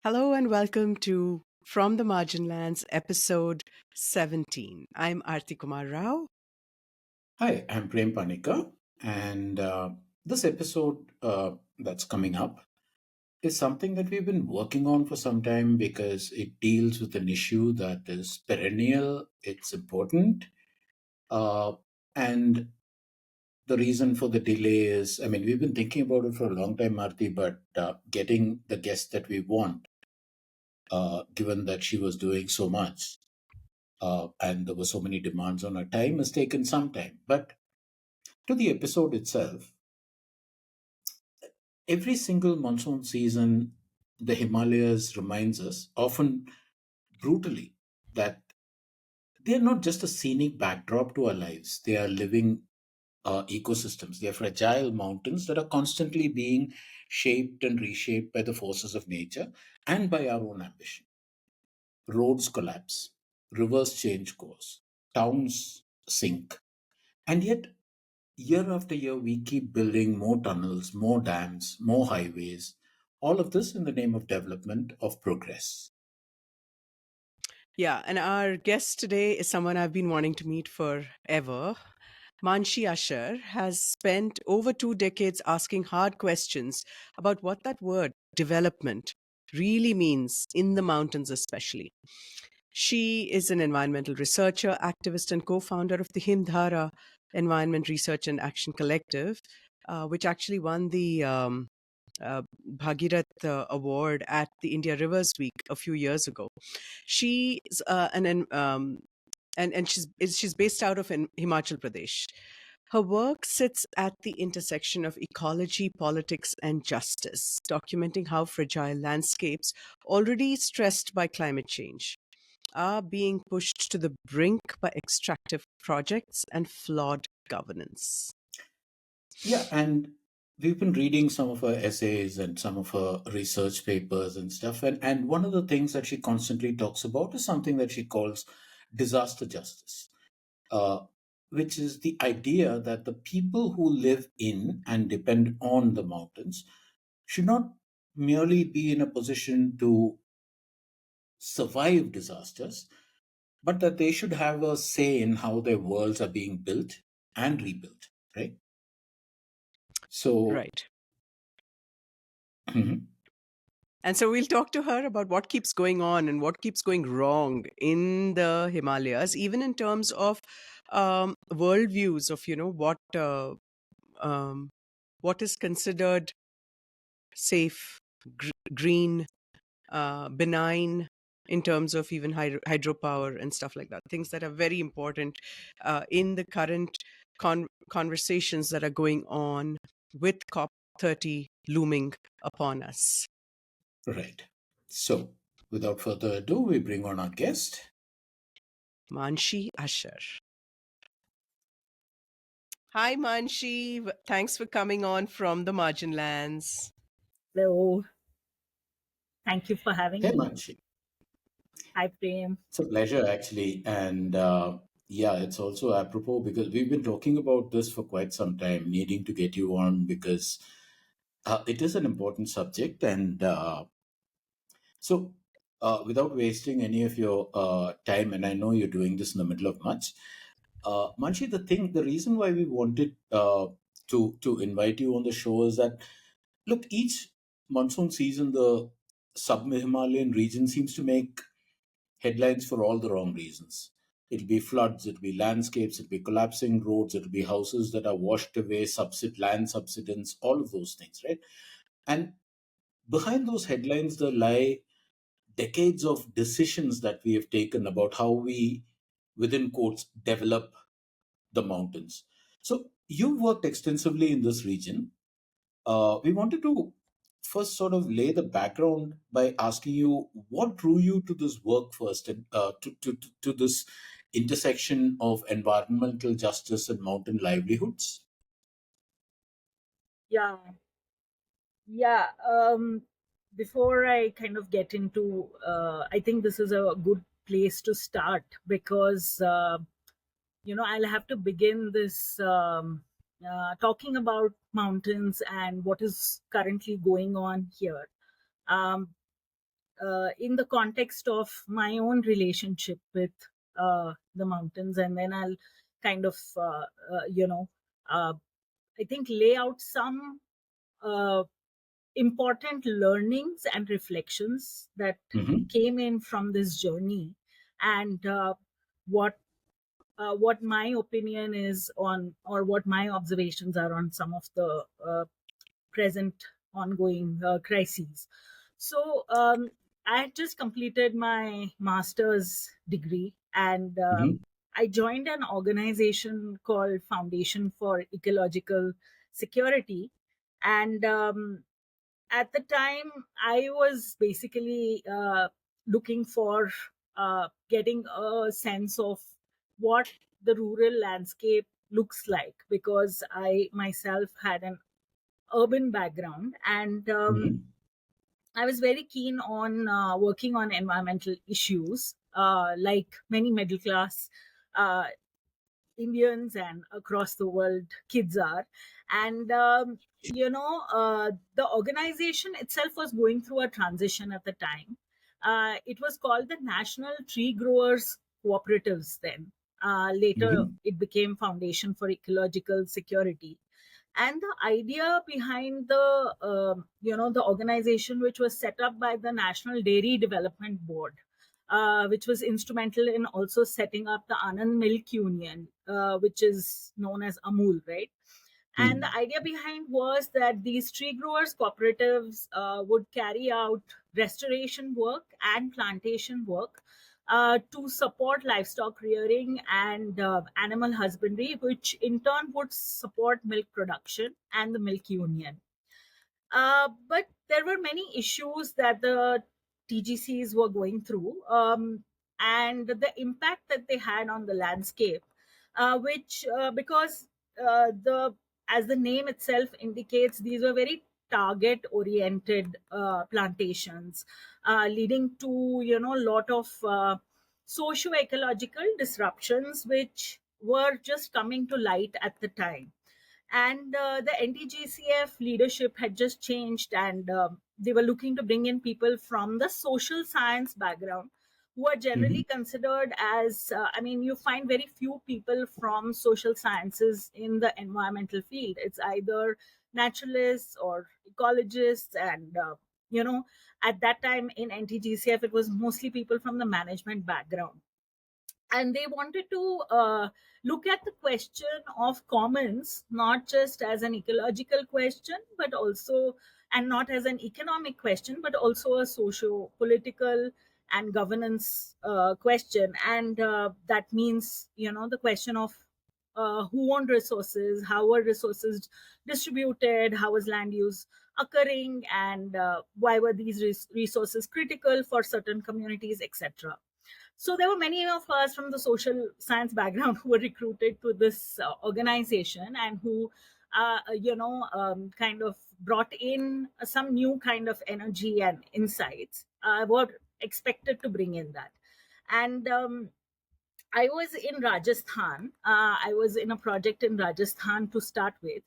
Hello and welcome to From the Margin Lands, episode 17. I'm Arti Kumar Rao. Hi, I'm Prem Panika, and this episode that's coming up is something that we've been working on for some time because it deals with an issue that is perennial, it's important, uh, and the reason for the delay is we've been thinking about it for a long time, Marti, but getting the guest that we want, given that she was doing so much and there were so many demands on her time, has taken some time. But to the episode itself, every single monsoon season, the Himalayas reminds us, often brutally, that they are not just a scenic backdrop to our lives. They are living ecosystems. They are fragile mountains that are constantly being shaped and reshaped by the forces of nature and by our own ambition. Roads collapse, rivers change course, towns sink. And yet, year after year, we keep building more tunnels, more dams, more highways, all of this in the name of development, of progress. Yeah, and our guest today is someone I've been wanting to meet forever. Manshi Asher has spent over 2 decades asking hard questions about what that word, development, really means in the mountains, especially. She is an environmental researcher, activist, and co founder of the Himdhara Environment Research and Action Collective, which actually won the Bhagirath Award at the India Rivers Week a few years ago. She's and she's based out of Himachal Pradesh. Her work sits at the intersection of ecology, politics, and justice, documenting how fragile landscapes, already stressed by climate change, are being pushed to the brink by extractive projects and flawed governance. Yeah, and we've been reading some of her essays and some of her research papers and stuff. And one of the things that she constantly talks about is something that she calls disaster justice, uh, which is the idea that the people who live in and depend on the mountains should not merely be in a position to survive disasters, but that they should have a say in how their worlds are being built and rebuilt, right? So, Right. mhm, And so we'll talk to her about what keeps going on and what keeps going wrong in the Himalayas, even in terms of worldviews of, um, what is considered safe, green, benign, in terms of even hydropower and stuff like that. Things that are very important in the current conversations that are going on with COP30 looming upon us. right. So, without further ado, we bring on our guest. Manshi Asher. Hi, Manshi. Thanks for coming on from the Margin Lands. Hello, thank you for having Hey, me. Manshi. Hi, Prem. It's a pleasure, actually. And yeah, it's also apropos because we've been talking about this for quite some time, needing to get you on because it is an important subject. And so, without wasting any of your time, and I know you're doing this in the middle of much, Manshi, the reason why we wanted to invite you on the show is that look, each monsoon season, the sub-Himalayan region seems to make headlines for all the wrong reasons. It'll be floods, it'll be landscapes, it'll be collapsing roads, it'll be houses that are washed away, land subsidence, all of those things, right? And behind those headlines, there lie decades of decisions that we have taken about how we, within quotes, develop the mountains. So you've worked extensively in this region. We wanted to first sort of lay the background by asking you what drew you to this work first and to this intersection of environmental justice and mountain livelihoods. Yeah, yeah. Before I kind of get into, I think this is a good place to start because I'll have to begin this talking about mountains and what is currently going on here. Um, in the context of my own relationship with the mountains, and then I'll kind of uh, I think lay out some uh, important learnings and reflections that Hmm. came in from this journey, and what what my opinion is on, or what my observations are on some of the present ongoing crises. So I had just completed my master's degree, and Hmm. I joined an organization called Foundation for Ecological Security. And at the time, I was basically looking for getting a sense of what the rural landscape looks like, because I myself had an urban background, and Hmm. I was very keen on working on environmental issues, like many middle class uh, Indians and across the world kids are. And, the organization itself was going through a transition at the time. It was called the National Tree Growers Cooperatives then. Later, Hmm. it became Foundation for Ecological Security. And the idea behind the the organization, which was set up by the National Dairy Development Board, which was instrumental in also setting up the Anand Milk Union, which is known as Amul, right? And the idea behind was that these tree growers cooperatives would carry out restoration work and plantation work to support livestock rearing and animal husbandry, which in turn would support milk production and the milk union. But there were many issues that the TGCs were going through, and the impact that they had on the landscape, which because the as the name itself indicates, these were very target oriented plantations, leading to a lot of socio ecological disruptions, which were just coming to light at the time. And the NTGCF leadership had just changed, and they were looking to bring in people from the social science background, who are Hmm. generally considered as I mean, you find very few people from social sciences in the environmental field. It's either naturalists or ecologists, and at that time in NTGCF it was mostly people from the management background. And they wanted to look at the question of commons not just as an ecological question, but also, and not as an economic question, but also a socio political and governance question. And that means the question of who owned resources, how were resources distributed, how was land use occurring, and why were these resources critical for certain communities, etc. So there were many of us from the social science background who were recruited to this organization, and who, kind of brought in some new kind of energy and insights. Were expected to bring in that. And I was in Rajasthan. I was in a project in Rajasthan to start with.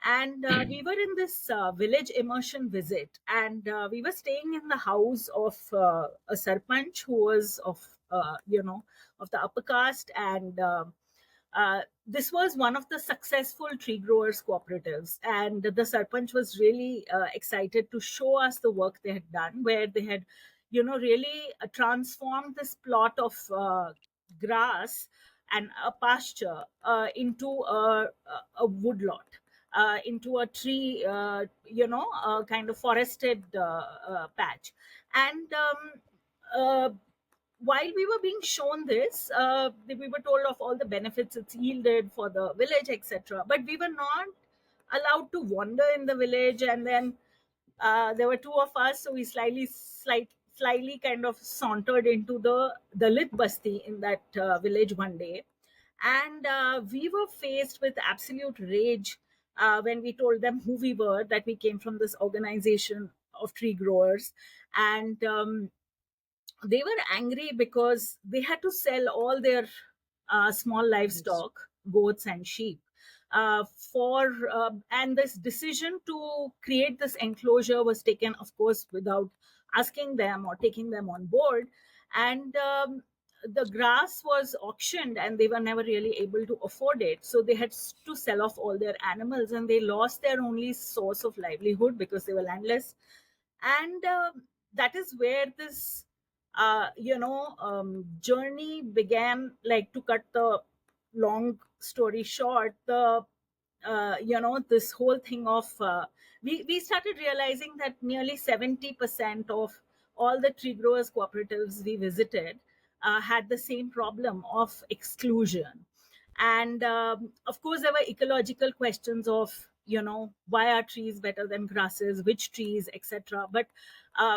And we were in this village immersion visit, and we were staying in the house of a sarpanch who was of the upper caste. And this was one of the successful tree growers cooperatives, and the sarpanch was really excited to show us the work they had done, where they had really transformed this plot of grass and a pasture into a woodlot, into a tree, kind of forested patch. And while we were being shown this, we were told of all the benefits it's yielded for the village, etc. But we were not allowed to wander in the village. And then there were two of us, so we slightly kind of sauntered into the Dalit Basti in that village one day. And we were faced with absolute rage when we told them who we were, that we came from this organization of tree growers. And they were angry because they had to sell all their small Yes. livestock, goats and sheep, for and this decision to create this enclosure was taken, of course, without asking them or taking them on board. And the grass was auctioned and they were never really able to afford it, so they had to sell off all their animals, and they lost their only source of livelihood because they were landless. And that is where this journey began. Like, to cut the long story short, the this whole thing of we started realizing that nearly 70% of all the tree growers cooperatives we visited had the same problem of exclusion. And of course there were ecological questions of, why are trees better than grasses, which trees, etc. But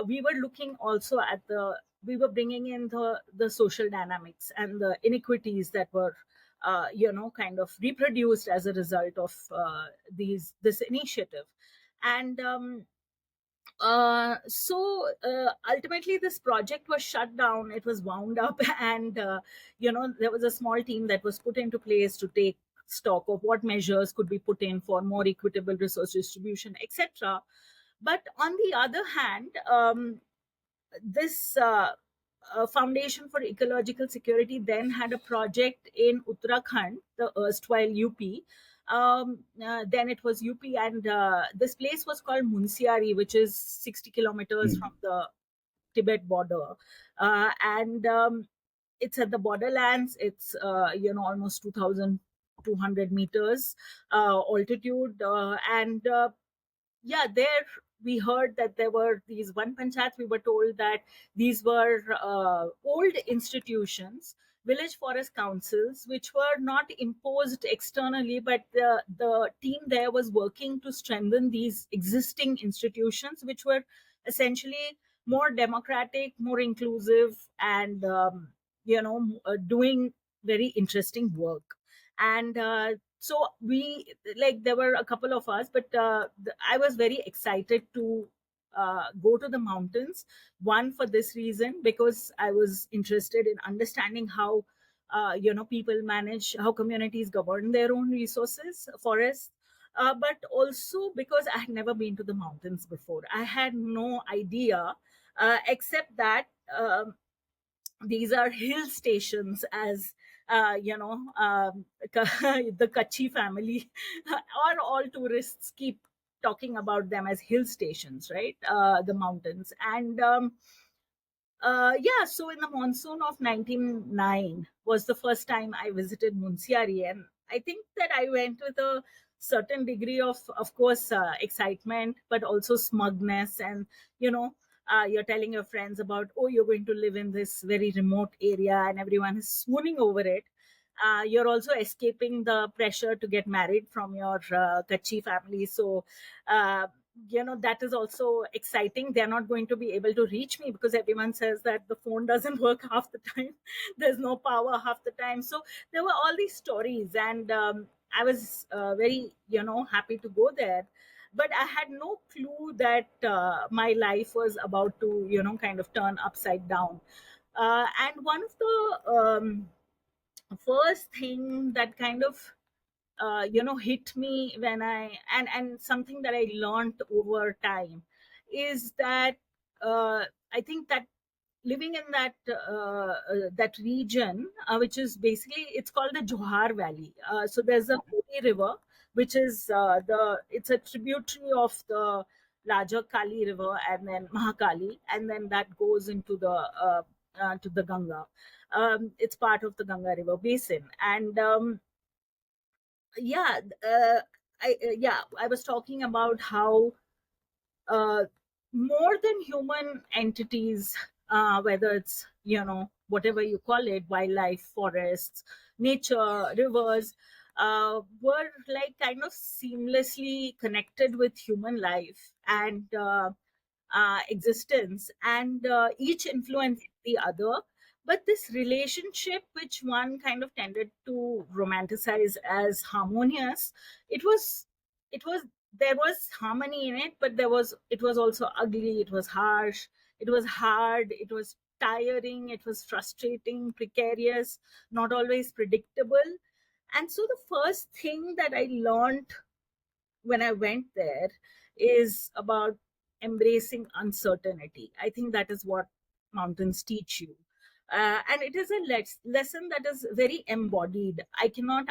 we were looking also at the we were bringing in the social dynamics and the inequities that were kind of reproduced as a result of this initiative. And ultimately this project was shut down, it was wound up. And there was a small team that was put into place to take stock of what measures could be put in for more equitable resource distribution, etc. But on the other hand, this Foundation for Ecological Security then had a project in Uttarakhand, the erstwhile UP. Then it was UP, and this place was called Munsiari, which is 60 kilometers from Mm. the Tibet border. And it's at the borderlands. It's almost 2,200 meters altitude, and yeah, there we heard that there were these one panchayat. We were told that these were old institutions, village forest councils, which were not imposed externally, but the team there was working to strengthen these existing institutions, which were essentially more democratic, more inclusive, and doing very interesting work. And so we, like, there were a couple of us, but I was very excited to go to the mountains. One, for this reason, because I was interested in understanding how people manage, how communities govern their own resources, forests. But also because I had never been to the mountains before. I had no idea, except that these are hill stations, as the Kachi family or all tourists keep talking about them as hill stations, right? The mountains. And yeah, so in the monsoon of 1909 was the first time I visited Munsiari, and I think that I went with a certain degree of course, excitement, but also smugness. And you know, you're telling your friends about, oh, you're going to live in this very remote area, and everyone is swooning over it. You're also escaping the pressure to get married from your Kachi family. So uh, that is also exciting. They're not going to be able to reach me because everyone says that the phone doesn't work half the time. There's no power half the time. So there were all these stories, and I was very happy to go there. But I had no clue that my life was about to kind of turn upside down. And one of the first thing that kind of hit me when and something that I learned over time is that I think that living in that region, which is basically, it's called the Johar Valley. So there's a Holy River, which is it's a tributary of the larger Kali River, and then Mahakali, and then that goes into the to the Ganga. It's part of the Ganga River basin. And yeah I was talking about how uh, more than human entities, whether it's whatever you call it, wildlife, forests, nature, rivers, were like kind of seamlessly connected with human life and existence, and each influenced the other. But this relationship, which one kind of tended to romanticize as harmonious, it was it was there was harmony in it, but it was also ugly, it was harsh, it was hard, it was tiring, it was frustrating, precarious, not always predictable. And so the first thing that I learned when I went there is about embracing uncertainty. I think that is what mountains teach you. And it is a lesson that is very embodied. I cannot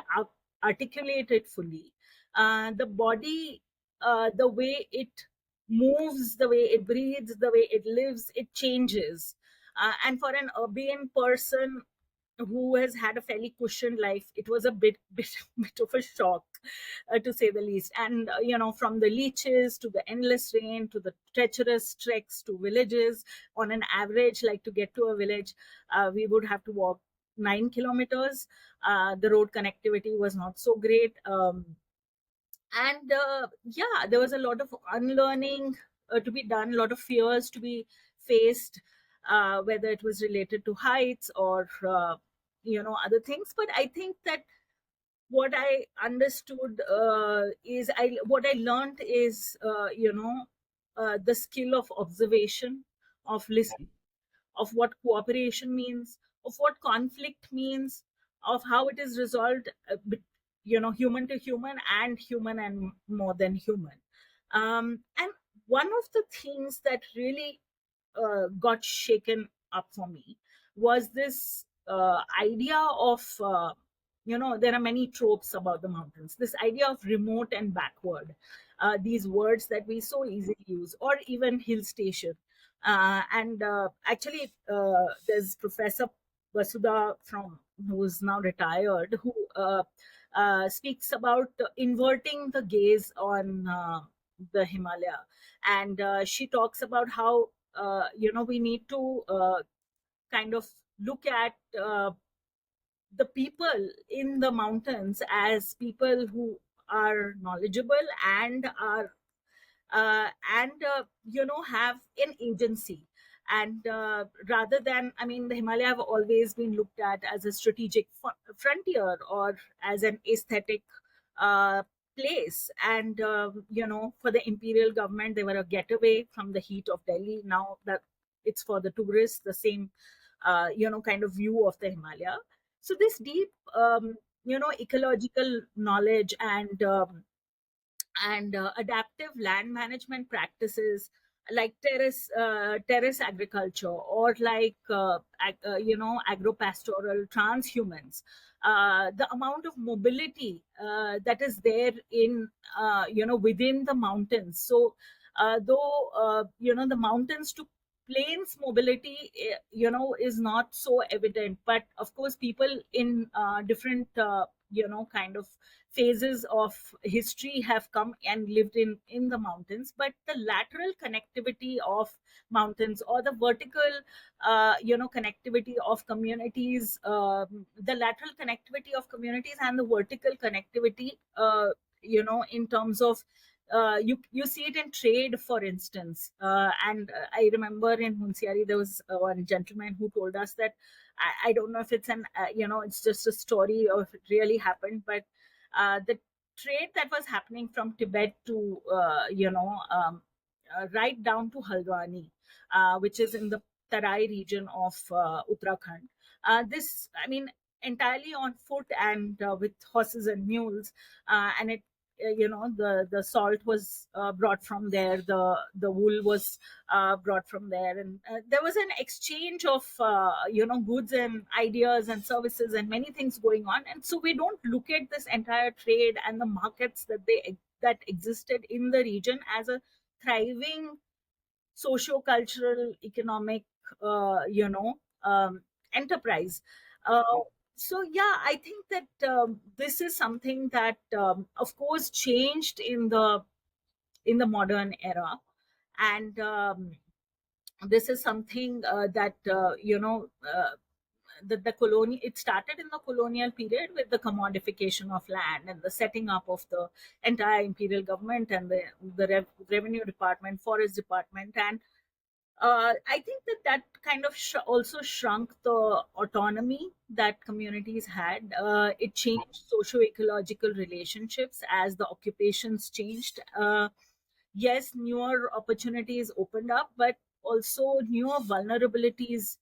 articulate it fully. The body, the way it moves, the way it breathes, the way it lives, it changes. And for an urban person who has had a fairly cushioned life, it was a bit of a shock, to say the least. And from the leeches to the endless rain to the treacherous treks to villages, on an average, like to get to a village, we would have to walk 9 kilometers. The road connectivity was not so great. And yeah, there was a lot of unlearning to be done, a lot of fears to be faced, whether it was related to heights or other things. But I think that what I understood is I what I learned is the skill of observation, of listening, of what cooperation means, of what conflict means, of how it is resolved, human to human and human and more than human. And one of the things that really got shaken up for me was this idea of there are many tropes about the mountains, this idea of remote and backward, these words that we so easily use, or even hill station. And actually, there's Professor Vasudha, from who's now retired, who speaks about inverting the gaze on the Himalaya. And she talks about how we need to kind of look at the people in the mountains as people who are knowledgeable and are have an agency. And rather than, I mean, the Himalaya have always been looked at as a strategic frontier, or as an aesthetic uh, place. And for the imperial government, they were a getaway from the heat of Delhi. Now that it's for the tourists, the same kind of view of the Himalaya. So this deep ecological knowledge and adaptive land management practices, like terrace agriculture, or like agropastoral transhumans, the amount of mobility that is there in within the mountains. So though the mountains to plains mobility is not so evident, but of course people in different kind of phases of history have come and lived in the mountains. But the lateral connectivity of mountains, or the vertical connectivity of communities, the lateral connectivity of communities and the vertical connectivity, in terms of you see it in trade, for instance. And I remember in Munsiari there was one gentleman who told us that, I don't know if it's an it's just a story or if it really happened, but the trade that was happening from Tibet to right down to Haldwani, which is in the Tarai region of Uttarakhand. This, I mean, entirely on foot and with horses and mules, and it the salt was brought from there, the wool was brought from there, and there was an exchange of goods and ideas and services and many things going on. And so we don't look at this entire trade and the markets that existed in the region as a thriving socio-cultural, economic enterprise. uh, so yeah, I think that this is something that of course changed in the modern era. And this is something that the colonial, it started in the colonial period with the commodification of land and the setting up of the entire imperial government and the revenue department, forest department. And I think that kind of also shrunk the autonomy that communities had. It changed socio-ecological relationships as the occupations changed. Yes, newer opportunities opened up, but also newer vulnerabilities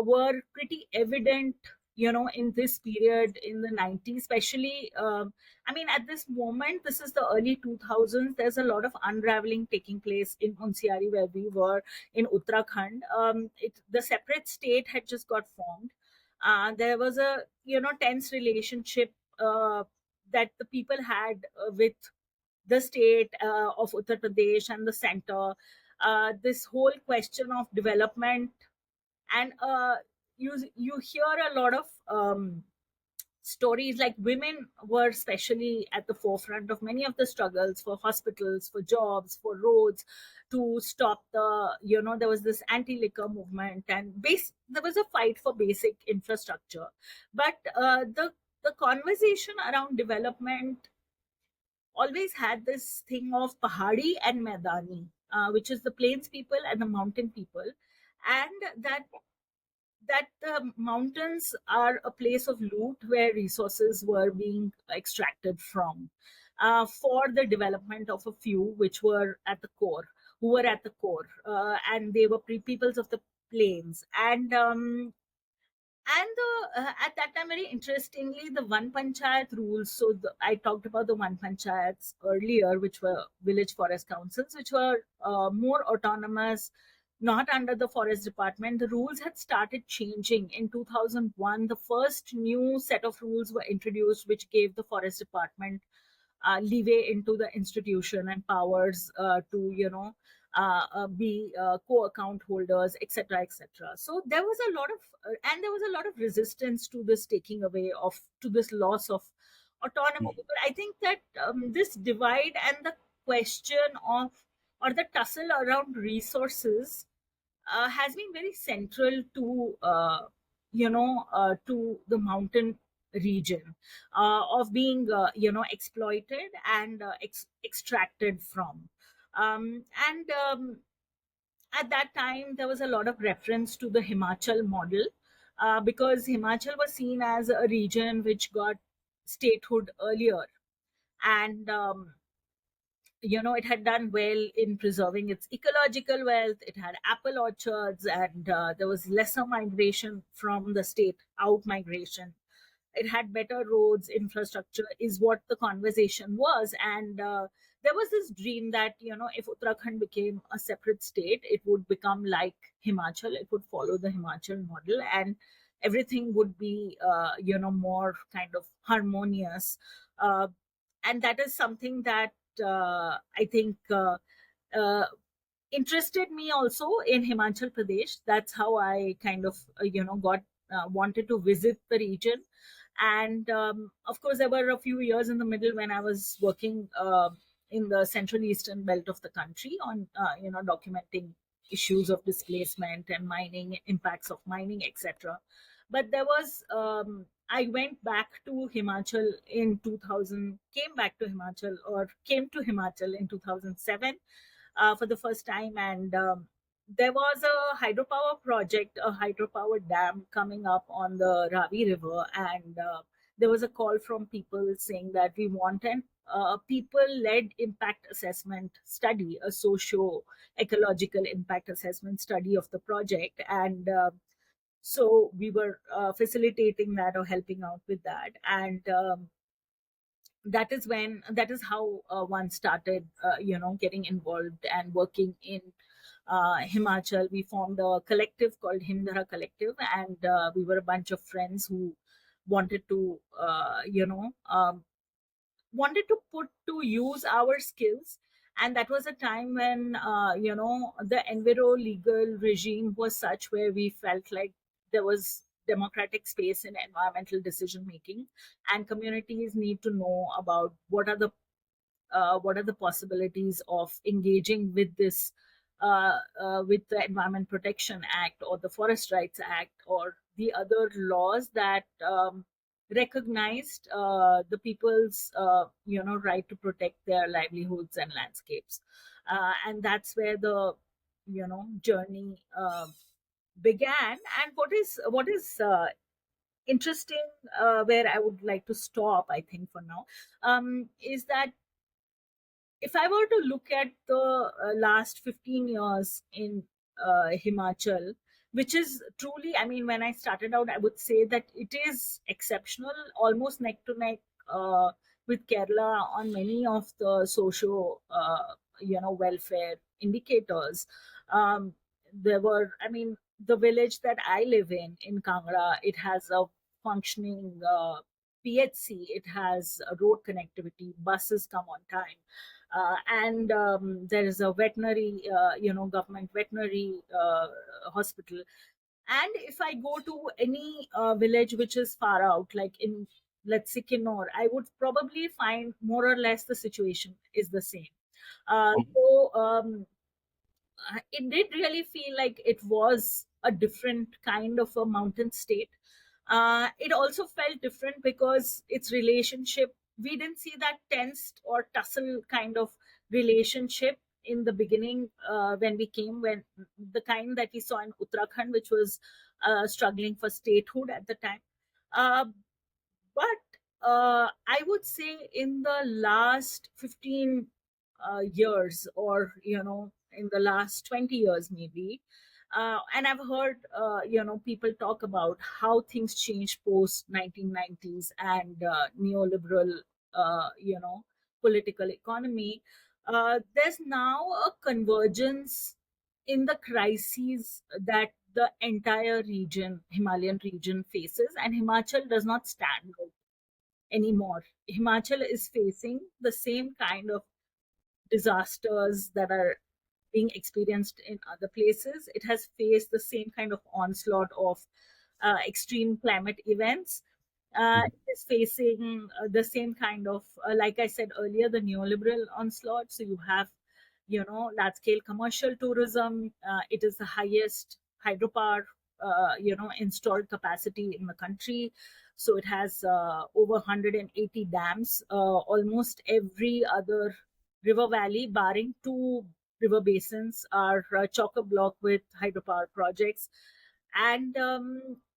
were pretty evident in this period in the 90s, especially, I mean, at this moment, this is the early 2000s, there's a lot of unraveling taking place in Unsiari, where we were in Uttarakhand. The separate state had just got formed. There was a, tense relationship that the people had with the state of Uttar Pradesh and the center. This whole question of development, and you hear a lot of stories, like women were especially at the forefront of many of the struggles for hospitals, for jobs, for roads, to stop there was this anti-liquor movement, and there was a fight for basic infrastructure. But the conversation around development always had this thing of pahadi and maidani, which is the plains people and the mountain people, and that the mountains are a place of loot where resources were being extracted from, for the development of a few which were at the core, who were at the core, and they were peoples of the plains. And at that time, very interestingly, the one panchayat rules. So I talked about the one panchayats earlier, which were village forest councils, which were more autonomous, not under the forest department. The rules had started changing in 2001. The first new set of rules were introduced, which gave the forest department leeway into the institution and powers to be co-account holders, etc., etc. So there was a lot of and there was a lot of resistance to this taking away of, to this loss of autonomy. But I think that this divide and the question of, or the tussle around resources, has been very central to the mountain region, of being exploited and extracted from. And at that time, there was a lot of reference to the Himachal model, because Himachal was seen as a region which got statehood earlier, and it had done well in preserving its ecological wealth. It had apple orchards, and there was lesser migration from the state, out migration. It had better roads, infrastructure, is what the conversation was. And there was this dream that, if Uttarakhand became a separate state, it would become like Himachal. It would follow the Himachal model, and everything would be more kind of harmonious. And that is something that I think uh, interested me also in Himachal Pradesh. That's how I kind of got wanted to visit the region. And of course, there were a few years in the middle when I was working in the central eastern belt of the country on documenting issues of displacement and mining, impacts of mining, etc. But there was I went back to Himachal in 2000, came back to Himachal, or came to Himachal in 2007 for the first time. And there was a hydropower project, a hydropower dam coming up on the Ravi River. And there was a call from people saying that we want an people-led impact assessment study, a socio-ecological impact assessment study of the project. And so we were facilitating that, or helping out with that. And that is how one started getting involved and working in Himachal. We formed a collective called Himdhara Collective, and we were a bunch of friends who wanted to wanted to put to use our skills. And that was a time when the enviro legal regime was such where we felt like there was democratic space in environmental decision making, and communities need to know about what are the possibilities of engaging with this, with the Environment Protection Act or the Forest Rights Act or the other laws that recognized the people's right to protect their livelihoods and landscapes. And that's where the journey began. And what is interesting, where I would like to stop, I think, for now, is that if I were to look at the last 15 years in Himachal, which is truly, I mean, when I started out, I would say that it is exceptional, almost neck to neck with Kerala on many of the socio, welfare indicators. Um, there were, I mean, the village that I live in Kangra, it has a functioning PHC, it has a road connectivity, buses come on time. And there is a veterinary, government veterinary hospital. And if I go to any village which is far out, like in, let's say, Kinnor, I would probably find more or less the situation is the same. So it did really feel like it was a different kind of a mountain state. It also felt different because its relationship, we didn't see that tensed or tussle kind of relationship in the beginning when we came, when the kind that we saw in Uttarakhand, which was struggling for statehood at the time. Uh, but I would say in the last 15 years, or in the last 20 years maybe, and I've heard people talk about how things changed post 1990s and neoliberal political economy. There's now a convergence in the crises that the entire region, Himalayan region, faces, and Himachal does not stand out anymore. Himachal is facing the same kind of disasters that are being experienced in other places. It has faced the same kind of onslaught of extreme climate events. It is facing the same kind of, like I said earlier, the neoliberal onslaught. So you have, large scale commercial tourism. It is the highest hydropower, installed capacity in the country. So it has over 180 dams. Almost every other river valley, barring two river basins, are chock-a-block with hydropower projects. And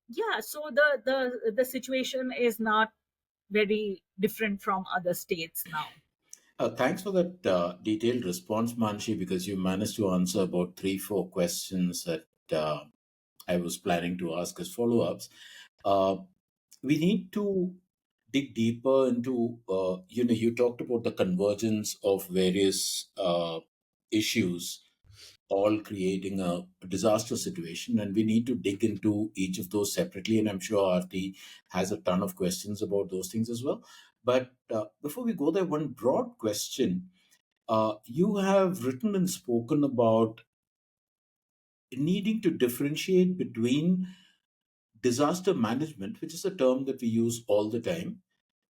yeah, so the situation is not very different from other states now. Thanks for that detailed response, Manshi, because you managed to answer about three, four questions that I was planning to ask as follow ups. Uh, we need to dig deeper into, you talked about the convergence of various issues all creating a disaster situation, and we need to dig into each of those separately, and I'm sure Arti has a ton of questions about those things as well. But before we go there, one broad question. You have written and spoken about needing to differentiate between disaster management, which is a term that we use all the time,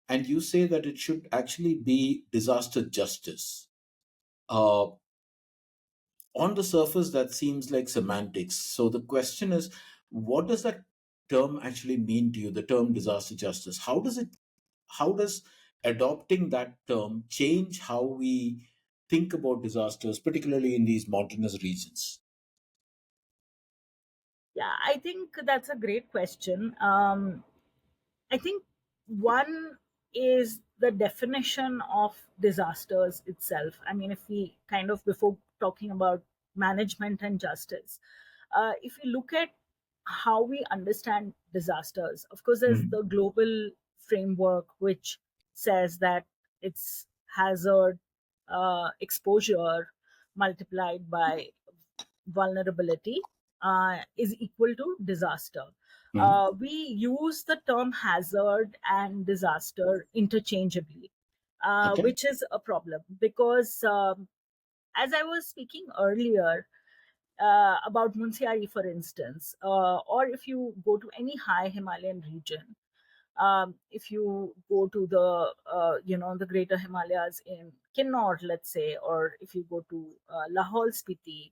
and you say that it should actually be disaster justice. Uh, on the surface, that seems like semantics. So the question is, what does that term actually mean to you? The term disaster justice. How does adopting that term change how we think about disasters, particularly in these mountainous regions? Yeah, I think that's a great question. I think one is the definition of disasters itself. I mean, if we kind of, before talking about management and justice, if we look at how we understand disasters, of course, there's Mm. the global framework which says that it's hazard, exposure multiplied by vulnerability is equal to disaster. Mhm. We use the term hazard and disaster interchangeably, Okay. which is a problem because, as I was speaking earlier about Munsiari, for instance, or if you go to any high Himalayan region, if you go to the greater Himalayas in Kinnauр, let's say, or if you go to Lahore Spiti,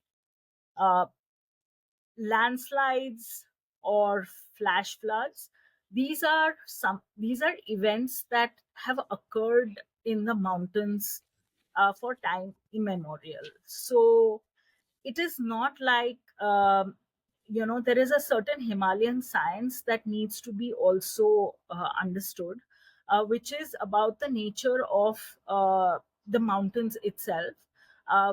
uh, landslides or flash floods, these are events that have occurred in the mountains for time immemorial. So it is not like, there is a certain Himalayan science that needs to be also understood, which is about the nature of the mountains itself.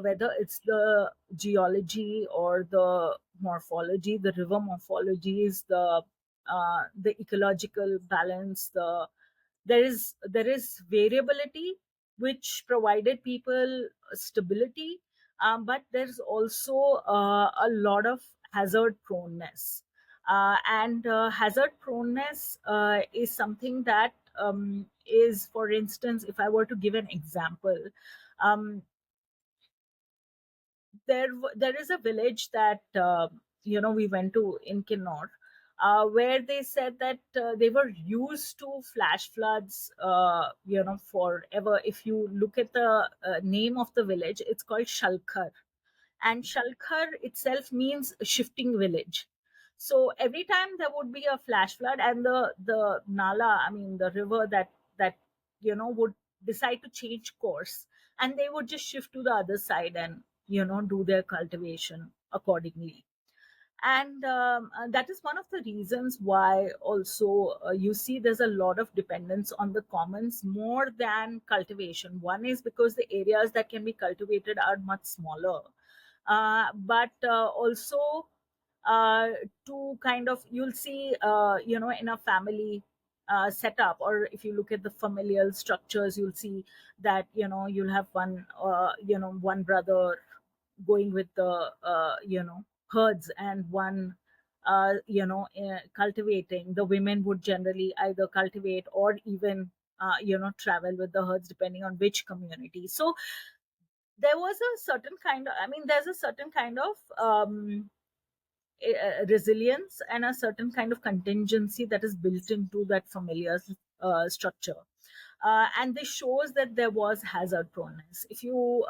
whether it's the geology or the morphology, the river morphologies, the ecological balance, there is variability which provided people stability, but there's also a lot of hazard proneness. And hazard proneness is something that is, for instance, if I were to give an example, um, there is a village that we went to in Kinnaur, where they said that they were used to flash floods, forever. If you look at the name of the village, it's called Shalkhar, and Shalkhar itself means shifting village. So every time there would be a flash flood, and the nala, I mean the river that would decide to change course, and they would just shift to the other side and do their cultivation accordingly. And that is one of the reasons why also you see there's a lot of dependence on the commons more than cultivation. One is because the areas that can be cultivated are much smaller, but also uh, to kind of, you'll see in a family setup, or if you look at the familial structures, you'll see that you'll have one brother going with the herds, and one cultivating. The women would generally either cultivate or even travel with the herds, depending on which community. So there was a certain kind of, I mean, there's a certain kind of resilience and a certain kind of contingency that is built into that familiar structure. And this shows that there was hazard proneness. If you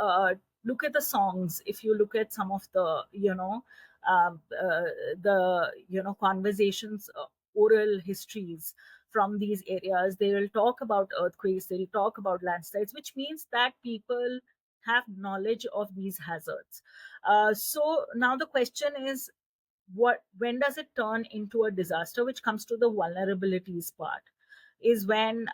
look at the songs, if you look at some of the conversations, oral histories from these areas, they will talk about earthquakes, they'll talk about landslides, which means that people have knowledge of these hazards. So now the question is, when does it turn into a disaster? Which comes to the vulnerabilities part, is when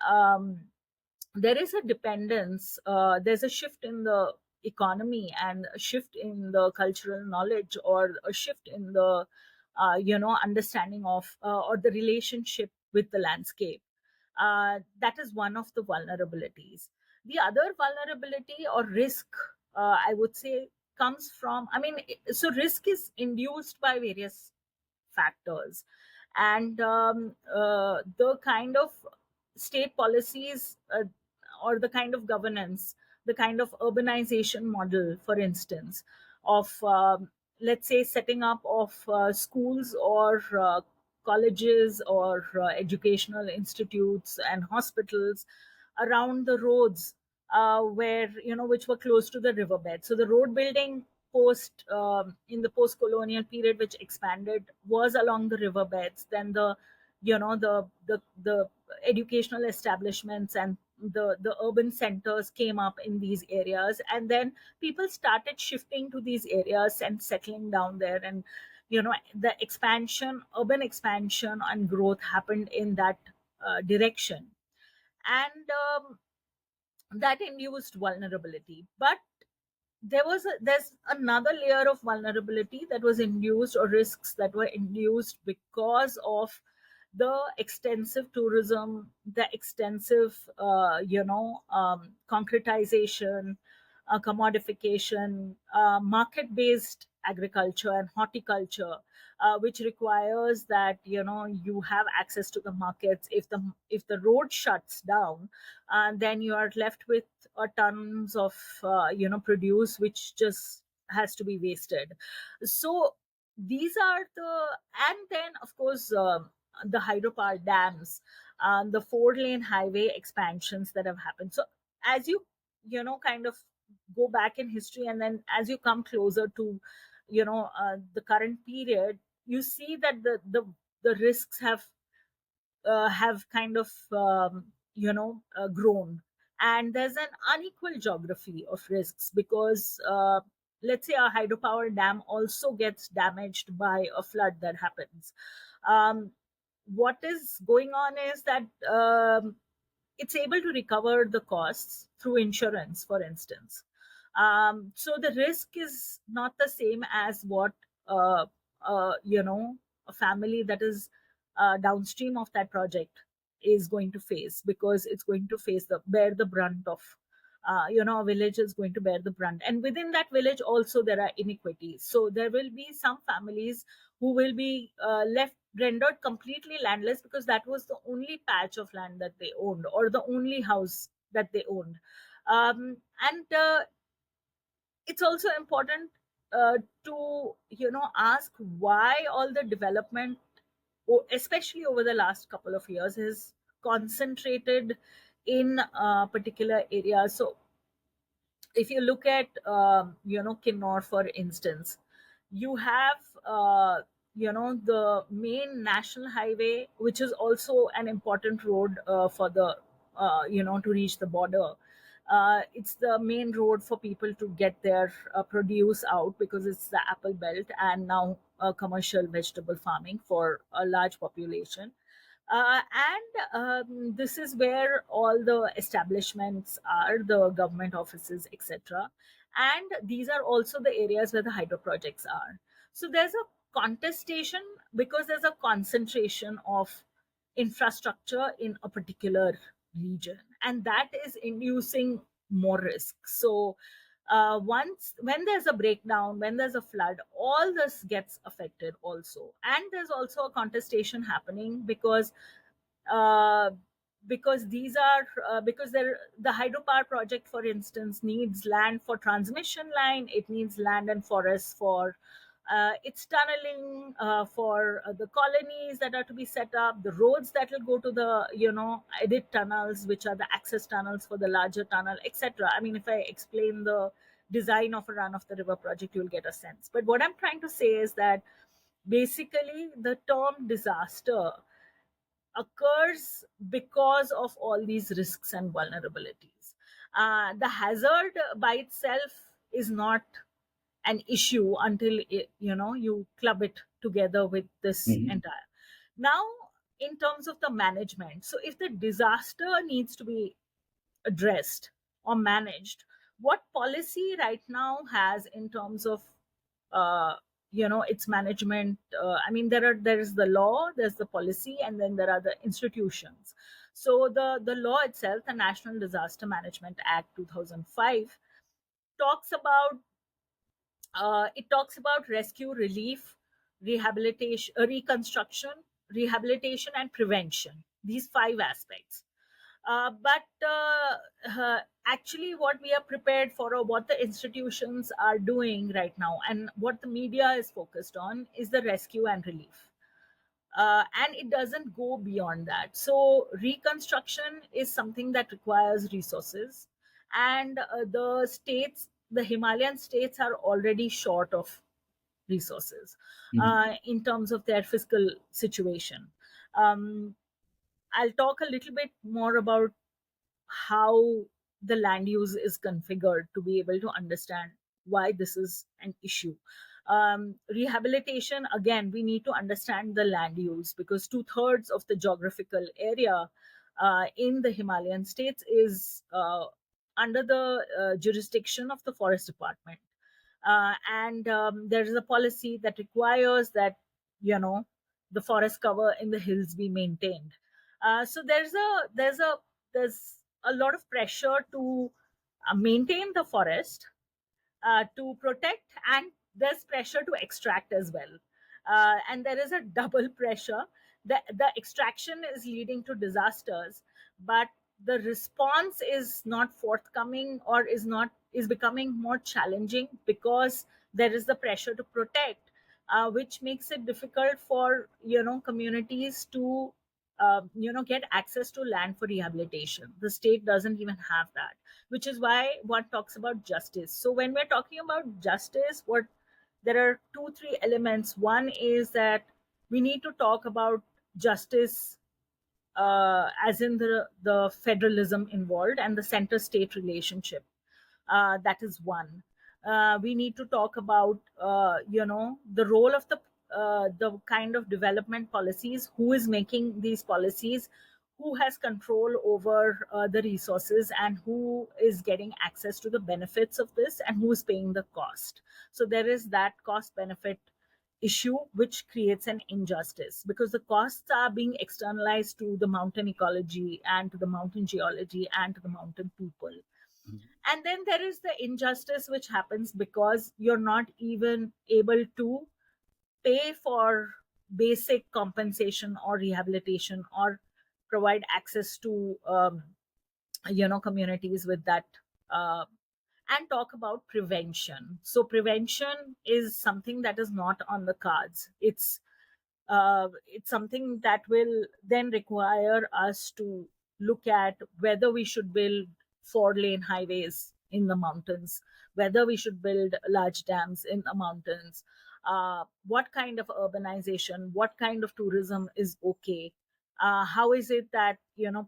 there is a dependence, there's a shift in the economy, and a shift in the cultural knowledge, or a shift in the understanding of or the relationship with the landscape. That is one of the vulnerabilities. The other vulnerability or risk, I would say, comes from, I mean, so risk is induced by various factors. And the kind of state policies, or the kind of governance, the kind of urbanization model, for instance, of let's say setting up of schools, or colleges, or educational institutes and hospitals around the roads, where which were close to the riverbed. So the road building post in the post colonial period, which expanded, was along the riverbeds. Then the educational establishments and the urban centers came up in these areas, and then people started shifting to these areas and settling down there. And the expansion, urban expansion and growth happened in that direction. And that induced vulnerability. But there's another layer of vulnerability that was induced, or risks that were induced, because of the extensive tourism, the extensive concretization, commodification, market based agriculture and horticulture, which requires that you have access to the markets. If the road shuts down, then you are left with tons of produce, which just has to be wasted. So these are and then of course the hydropower dams, the 4-lane highway expansions that have happened. So as kind of go back in history, and then as you come closer to the current period, you see that the risks have kind of grown. And there's an unequal geography of risks, because let's say a hydropower dam also gets damaged by a flood that happens. What is going on is that it's able to recover the costs through insurance, for instance. So the risk is not the same as what uh, a family that is downstream of that project is going to face, because it's going to bear the brunt of a village is going to bear the brunt, and within that village also there are inequities. So there will be some families who will be left rendered completely landless, because that was the only patch of land that they owned, or the only house that they owned. And It's also important to ask why all the development, especially over the last couple of years, is concentrated in particular areas. So if you look at Kinnor, for instance, you have the main national highway, which is also an important road for the to reach the border. It's the main road for people to get their produce out, because it's the apple belt, and now commercial vegetable farming for a large population. And This is where all the establishments are, the government offices, etc. And these are also the areas where the hydro projects are. So there's a contestation, because there's a concentration of infrastructure in a particular region, and that is inducing more risk. So once when there's a breakdown, when there's a flood, all this gets affected also. And there's also a contestation happening, uh, because these are because there the hydropower project, for instance, needs land for transmission line, it needs land and forests for its tunneling, for the colonies that are to be set up, the roads that will go to the edit tunnels, which are the access tunnels for the larger tunnel, etc. I mean, if I explain the design of a run of the river project, you'll get a sense. But what I'm trying to say is that basically the term disaster occurs because of all these risks and vulnerabilities. The hazard by itself is not an issue until you club it together with this Mhm. entire. Now, in terms of the management, so if the disaster needs to be addressed or managed, what policy right now has in terms of uh, its management? I mean, there is the law, there's the policy, and then there are the institutions. So the law itself, the National Disaster Management Act 2005, talks about rescue, relief, rehabilitation, reconstruction, rehabilitation, and prevention. These five aspects. But actually, what we are prepared for, or what the institutions are doing right now, and what the media is focused on, is the rescue and relief. And it doesn't go beyond that. So, reconstruction is something that requires resources, and the Himalayan states, are already short of resources Mhm. in terms of their fiscal situation. Um, I'll talk a little bit more about how the land use is configured to be able to understand why this is an issue. Rehabilitation, again, we need to understand the land use, because two-thirds of the geographical area in the Himalayan states is under the jurisdiction of the forest department. And There is a policy that requires that you know the forest cover in the hills be maintained. So there's a lot of pressure to maintain the forest, to protect, and there's pressure to extract as well. And there is a double pressure. The extraction is leading to disasters, but the response is not forthcoming, or is becoming more challenging, because there is the pressure to protect, which makes it difficult for communities to get access to land for rehabilitation. The state doesn't even have that, which is why one talks about justice. So when we're talking about justice, what there are two, three elements. One is that we need to talk about justice, as in the federalism involved and the center state relationship. That is one. We need to talk about the role of the kind of development policies, who is making these policies, who has control over the resources, and who is getting access to the benefits of this, and who is paying the cost. So there is that cost benefit issue, which creates an injustice, because the costs are being externalized to the mountain ecology and to the mountain geology and to the mountain people. And then there is the injustice which happens because you're not even able to pay for basic compensation or rehabilitation, or provide access to communities with that. uh, and talk about prevention. So prevention is something that is not on the cards. It's something that will then require us to look at whether we should build 4-lane highways in the mountains, whether we should build large dams in the mountains, what kind of urbanization, what kind of tourism is okay. How is it that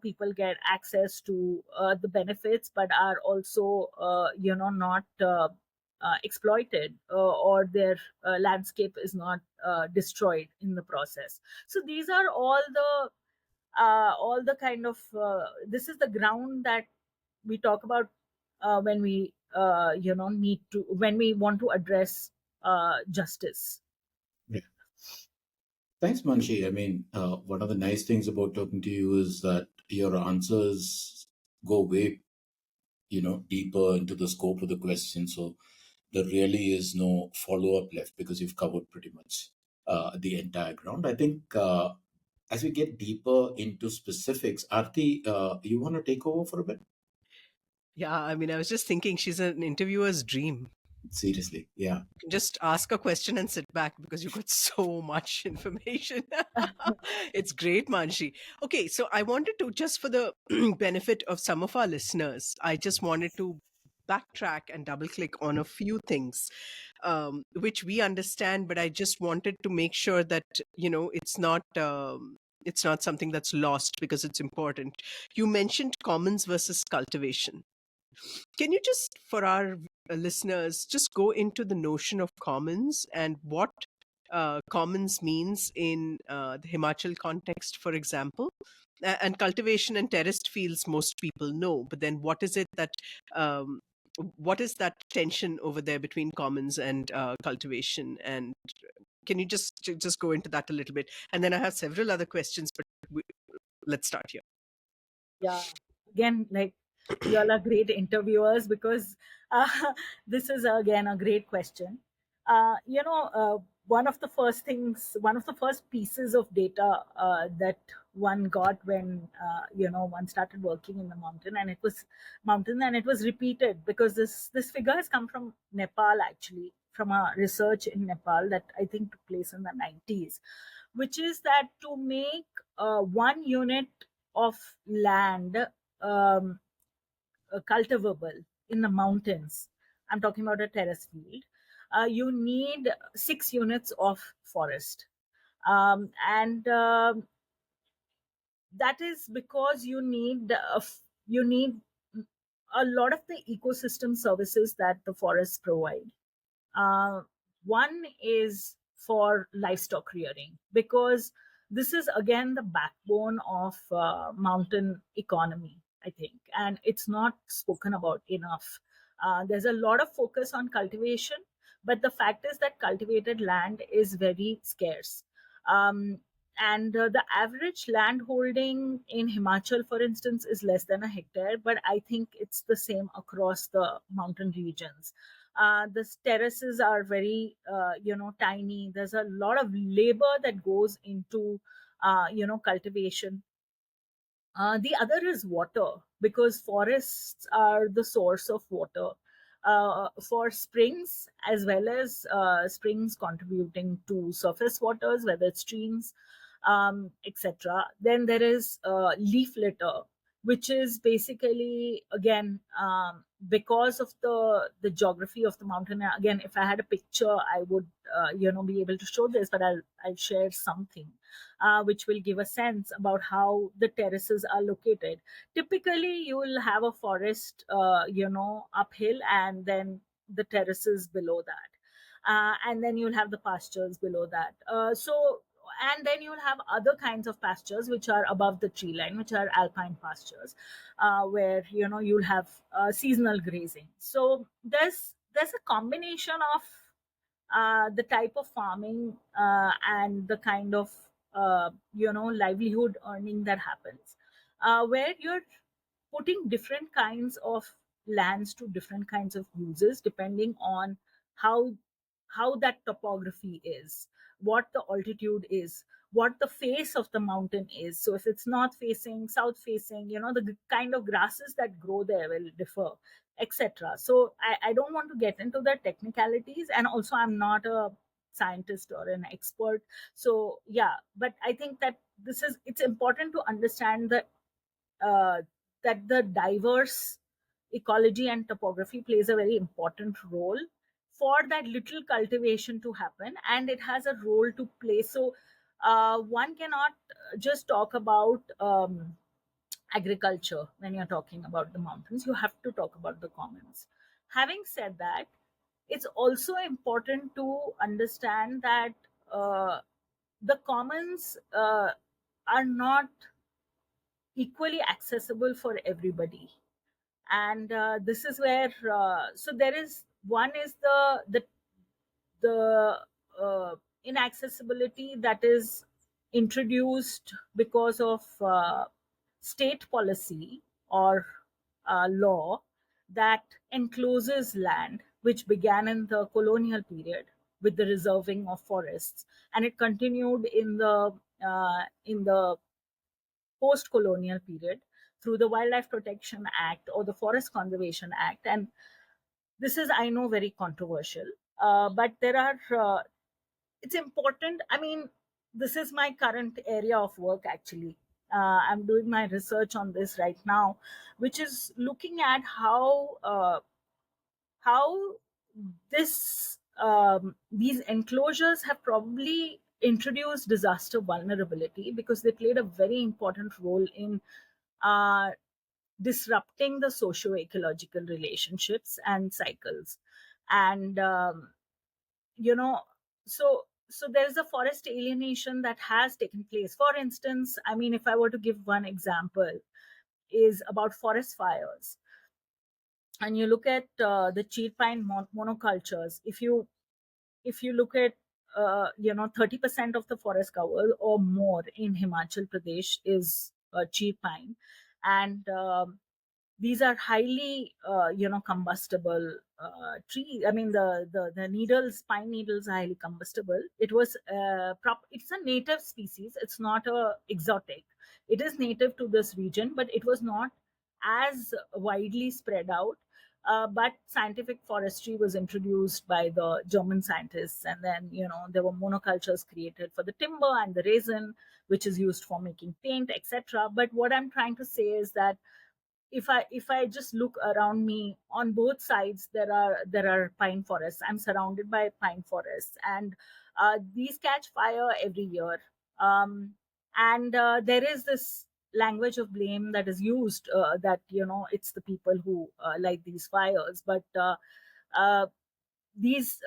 people get access to the benefits, but are also not exploited, or their landscape is not destroyed in the process. So these are all the kind of this is the ground that we talk about when we need to when we want to address justice. Yeah. Thanks, Manshi. I mean, one of the nice things about talking to you is that your answers go way, deeper into the scope of the question. So there really is no follow up left because you've covered pretty much the entire ground. I think as we get deeper into specifics, Arti, you want to take over for a bit? Yeah, I mean, I was just thinking she's an interviewer's dream. Seriously, yeah. Just ask a question and sit back because you got so much information. It's great, Manshi. Okay, so I wanted to, just for the benefit of some of our listeners, I just wanted to backtrack and double click on a few things which we understand, but I just wanted to make sure that, it's not something that's lost because it's important. You mentioned commons versus cultivation. Can you just, for our listeners, just go into the notion of commons and what commons means in the Himachal context, for example? And cultivation and terraced fields, most people know. But then, um, what is that tension over there between commons and cultivation? And can you just go into that a little bit? And then I have several other questions, but let's start here. Yeah, again, like, you all are great interviewers, because uh, this is again a great question. One of the first things, one of the first pieces of data that one got when one started working in the mountain, and it was repeated, because this figure has come from Nepal, actually, from a research in Nepal that I think took place in the 90s, which is that to make 1 unit of land um, cultivable in the mountains, I'm talking about a terrace field, you need 6 units of forest. And that is because you need a lot of the ecosystem services that the forests provide. uh, One is for livestock rearing, because this is again the backbone of mountain economy, I think, and it's not spoken about enough. There's a lot of focus on cultivation, but the fact is that cultivated land is very scarce. Um, and the average land holding in Himachal, for instance, is less than a hectare, but I think it's the same across the mountain regions. The terraces are very tiny. There's a lot of labor that goes into cultivation. The other is water, because forests are the source of water for springs, as well as springs contributing to surface waters, whether it's streams, etc. Then there is leaf litter, which is basically, again, because of the geography of the mountain. Again, if I had a picture, I would be able to show this, but I'll share something which will give a sense about how the terraces are located. Typically, you will have a forest, uphill, and then the terraces below that. And then you'll have the pastures below that. So and then you'll have other kinds of pastures which are above the tree line, which are alpine pastures, where you'll have seasonal grazing. So there's a combination of the type of farming and the kind of livelihood earning that happens, where you're putting different kinds of lands to different kinds of uses depending on how that topography is, what the altitude is, what the face of the mountain is. So if it's north facing, south facing, the kind of grasses that grow there will differ, etc. So I don't want to get into the technicalities, and also I'm not a scientist or an expert. So yeah, but I think that it's important to understand uh, that the diverse ecology and topography plays a very important role for that little cultivation to happen, and it has a role to play. So one cannot just talk about agriculture when you're talking about the mountains. You have to talk about the commons. Having said that, it's also important to understand that the commons are not equally accessible for everybody, and this is where so there is one is the inaccessibility that is introduced because of state policy or law that encloses land, which began in the colonial period with the reserving of forests, and it continued in the post colonial period through the Wildlife Protection Act or the Forest Conservation Act. And this is, I know, very controversial, but there are, it's important. I mean, this is my current area of work actually. I'm doing my research on this right now, which is looking at how these enclosures have probably introduced disaster vulnerability, because they played a very important role in uh, disrupting the socio-ecological relationships and cycles. And you know so there's a forest alienation that has taken place. For instance, I mean, if I were to give one example, is about forest fires. And you look at the cheat pine monocultures. If you look at 30% of the forest cover or more in Himachal Pradesh is cheat pine. And these are highly combustible trees. I mean, the needles, pine needles, are highly combustible. It's a native species, it's not a exotic. It is native to this region, but it was not as widely spread out. But scientific forestry was introduced by the German scientists, and then there were monocultures created for the timber and the resin, which is used for making paint, etc. But what I'm trying to say is that if I just look around me, on both sides there are pine forests. I'm surrounded by pine forests, and these catch fire every year. And there is this language of blame that is used, that it's the people who light these fires, but uh, these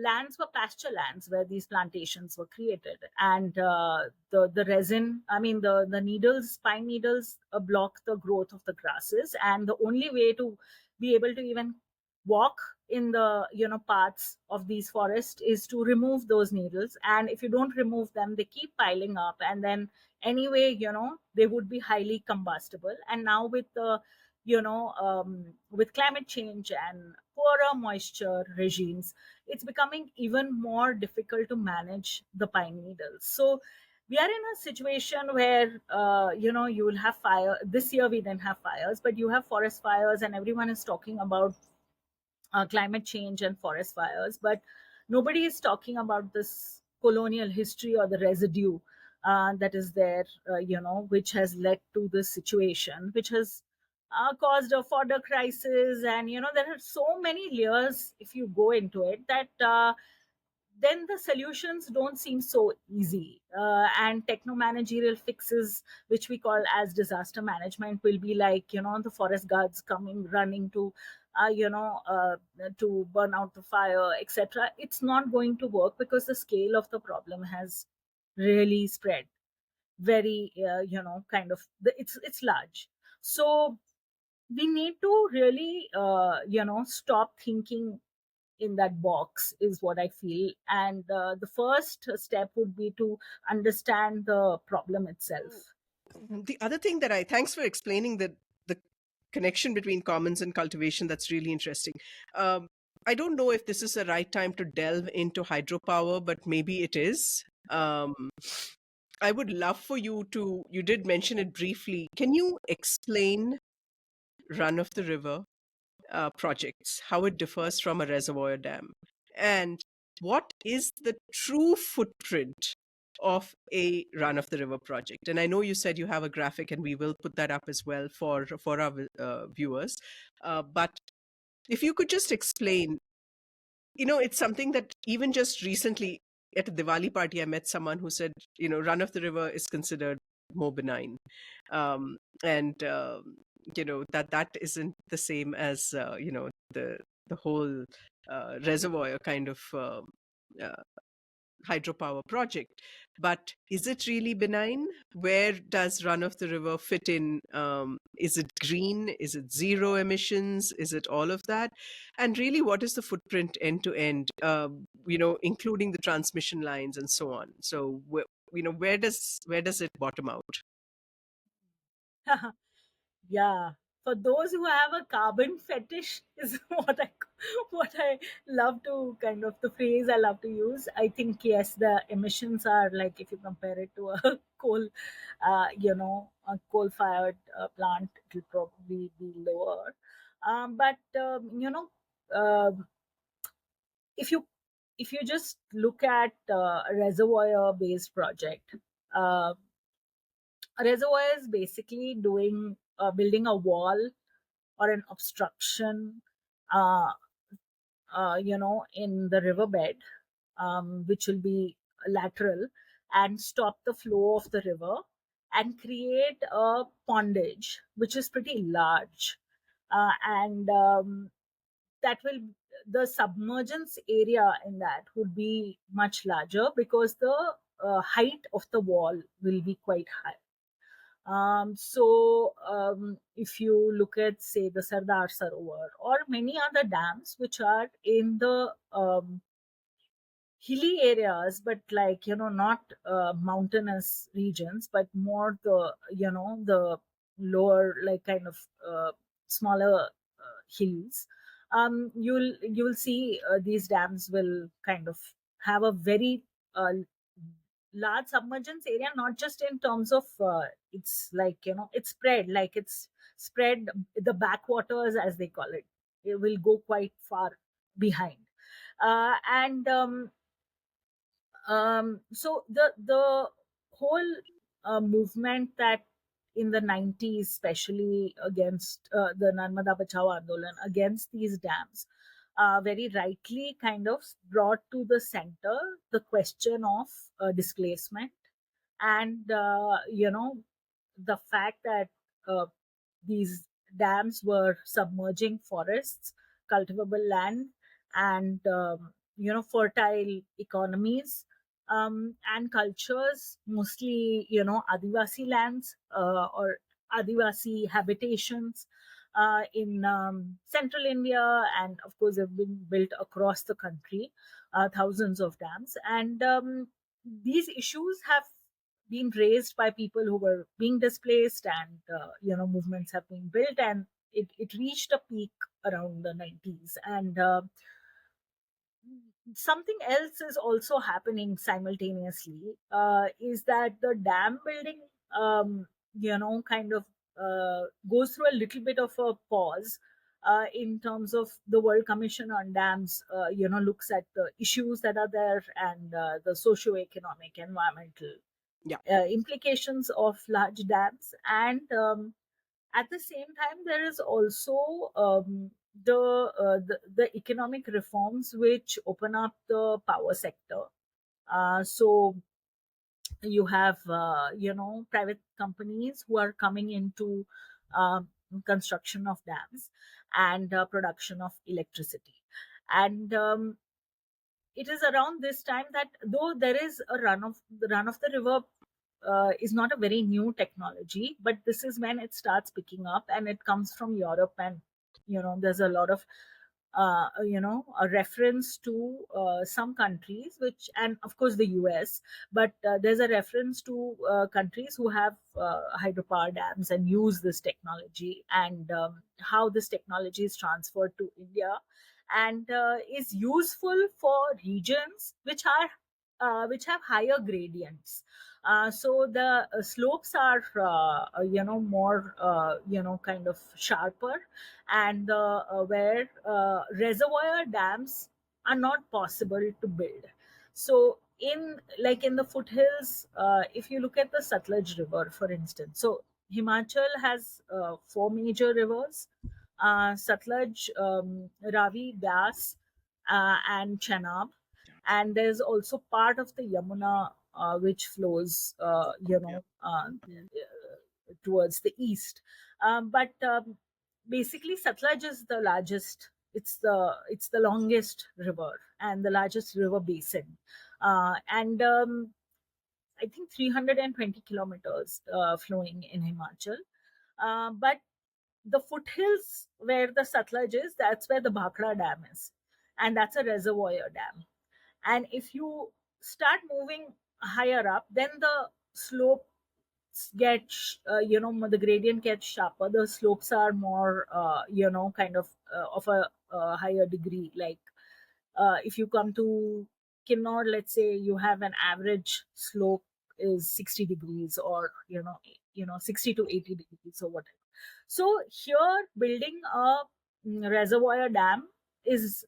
lands were pasture lands where these plantations were created. And the resin, I mean, the needles, pine needles, block the growth of the grasses, and the only way to be able to even walk in the paths of these forests is to remove those needles. And if you don't remove them, they keep piling up, and then anyway, they would be highly combustible. And now with the with climate change and poorer moisture regimes, it's becoming even more difficult to manage the pine needles. So we are in a situation where you will have fire. This year we didn't have fires, but you have forest fires, and everyone is talking about climate change and forest fires, but nobody is talking about this colonial history or the residue that is there, which has led to this situation, which has caused a fodder crisis. And there are so many layers if you go into it, that then the solutions don't seem so easy. And techno managerial fixes, which we call as disaster management, will be like the forest guards coming running to to burn out the fire, etc. It's not going to work, because the scale of the problem has really spread, very it's large. So we need to really stop thinking in that box, is what I feel. And the first step would be to understand the problem itself. The other thing that I thanks for explaining the connection between commons and cultivation. That's really interesting. Um, I don't know if this is the right time to delve into hydropower, but maybe it is. I would love for you to. You did mention it briefly. Can you explain run of the river projects, how it differs from a reservoir dam, and what is the true footprint of a run of the river project? And I know you said you have a graphic, and we will put that up as well for our viewers. But if you could just explain, it's something that even just recently at a Diwali party, I met someone who said, run of the river is considered more benign. And that isn't the same as the whole reservoir kind of uh, hydropower project. But is it really benign? Where does run of the river fit in? Is it green? Is it zero emissions? Is it all of that? And really, what is the footprint end to end? Including the transmission lines and so on. So, where does it bottom out? Yeah, for those who have a carbon fetish is what I love to kind of, the phrase I love to use. I think yes, the emissions are like, if you compare it to a a coal fired plant, it will probably be lower. But um, if you if you just look at a reservoir based project, uh, a reservoir is basically doing building a wall or an obstruction, uh, in the riverbed, which will be lateral, and stop the flow of the river and create a pondage, which is pretty large. And that will The submergence area in that would be much larger, because the height of the wall will be quite high. If you look at, say, the Sardar Sarovar or many other dams which are in the hilly areas, but like, not mountainous regions, but more the lower, like kind of smaller hills, you'll see these dams will kind of have a very large submergence area, not just in terms of it's like, it's spread, like it's spread, the backwaters as they call it, it will go quite far behind. And So the whole movement that in the 90s, especially against the Narmada Bachao Andolan against these dams, very rightly kind of brought to the center the question of displacement, and the fact that uh, these dams were submerging forests, cultivable land, and fertile economies, and cultures, mostly Adivasi lands, or Adivasi habitations in central India, and of course have been built across the country, thousands of dams. And these issues have been raised by people who were being displaced, and movements have been built, and it reached a peak around the 90s. And something else is also happening simultaneously, is that the dam building, kind of goes through a little bit of a pause, in terms of the World Commission on Dams, looks at the issues that are there, and the socio-economic, environmental Yeah. implications of large dams. And at the same time, there is also the economic reforms which open up the power sector. So you have private companies who are coming into um construction of dams and production of electricity. And it is around this time that, though there is a run of the river, is not a very new technology, but this is when it starts picking up, and it comes from Europe. And there's a lot of a reference to some countries, which, and of course the US, but there's a reference to countries who have hydropower dams and use this technology, and how this technology is transferred to India, and is useful for regions which have higher gradients. So the slopes are more kind of sharper, and where reservoir dams are not possible to build. So in the foothills, if you look at the Satluj River, for instance, so Himachal has four major rivers: Satluj, Ravi, Byas, and Chenab. And there's also part of the Yamuna which flows, Yeah. Mhm. towards the east. But basically, Satluj is the largest. It's the longest river and the largest river basin, and I think 320 kilometers flowing in Himachal. But the foothills where the Satluj is, that's where the Bhakra Dam is, and that's a reservoir dam. And if you start moving higher up, then the slopes get, the gradient gets sharper. The slopes are more, kind of a higher degree. Like if you come to Kinnor, let's say you have an average slope is 60 degrees, or 60 to 80 degrees or whatever. So here, building a reservoir dam is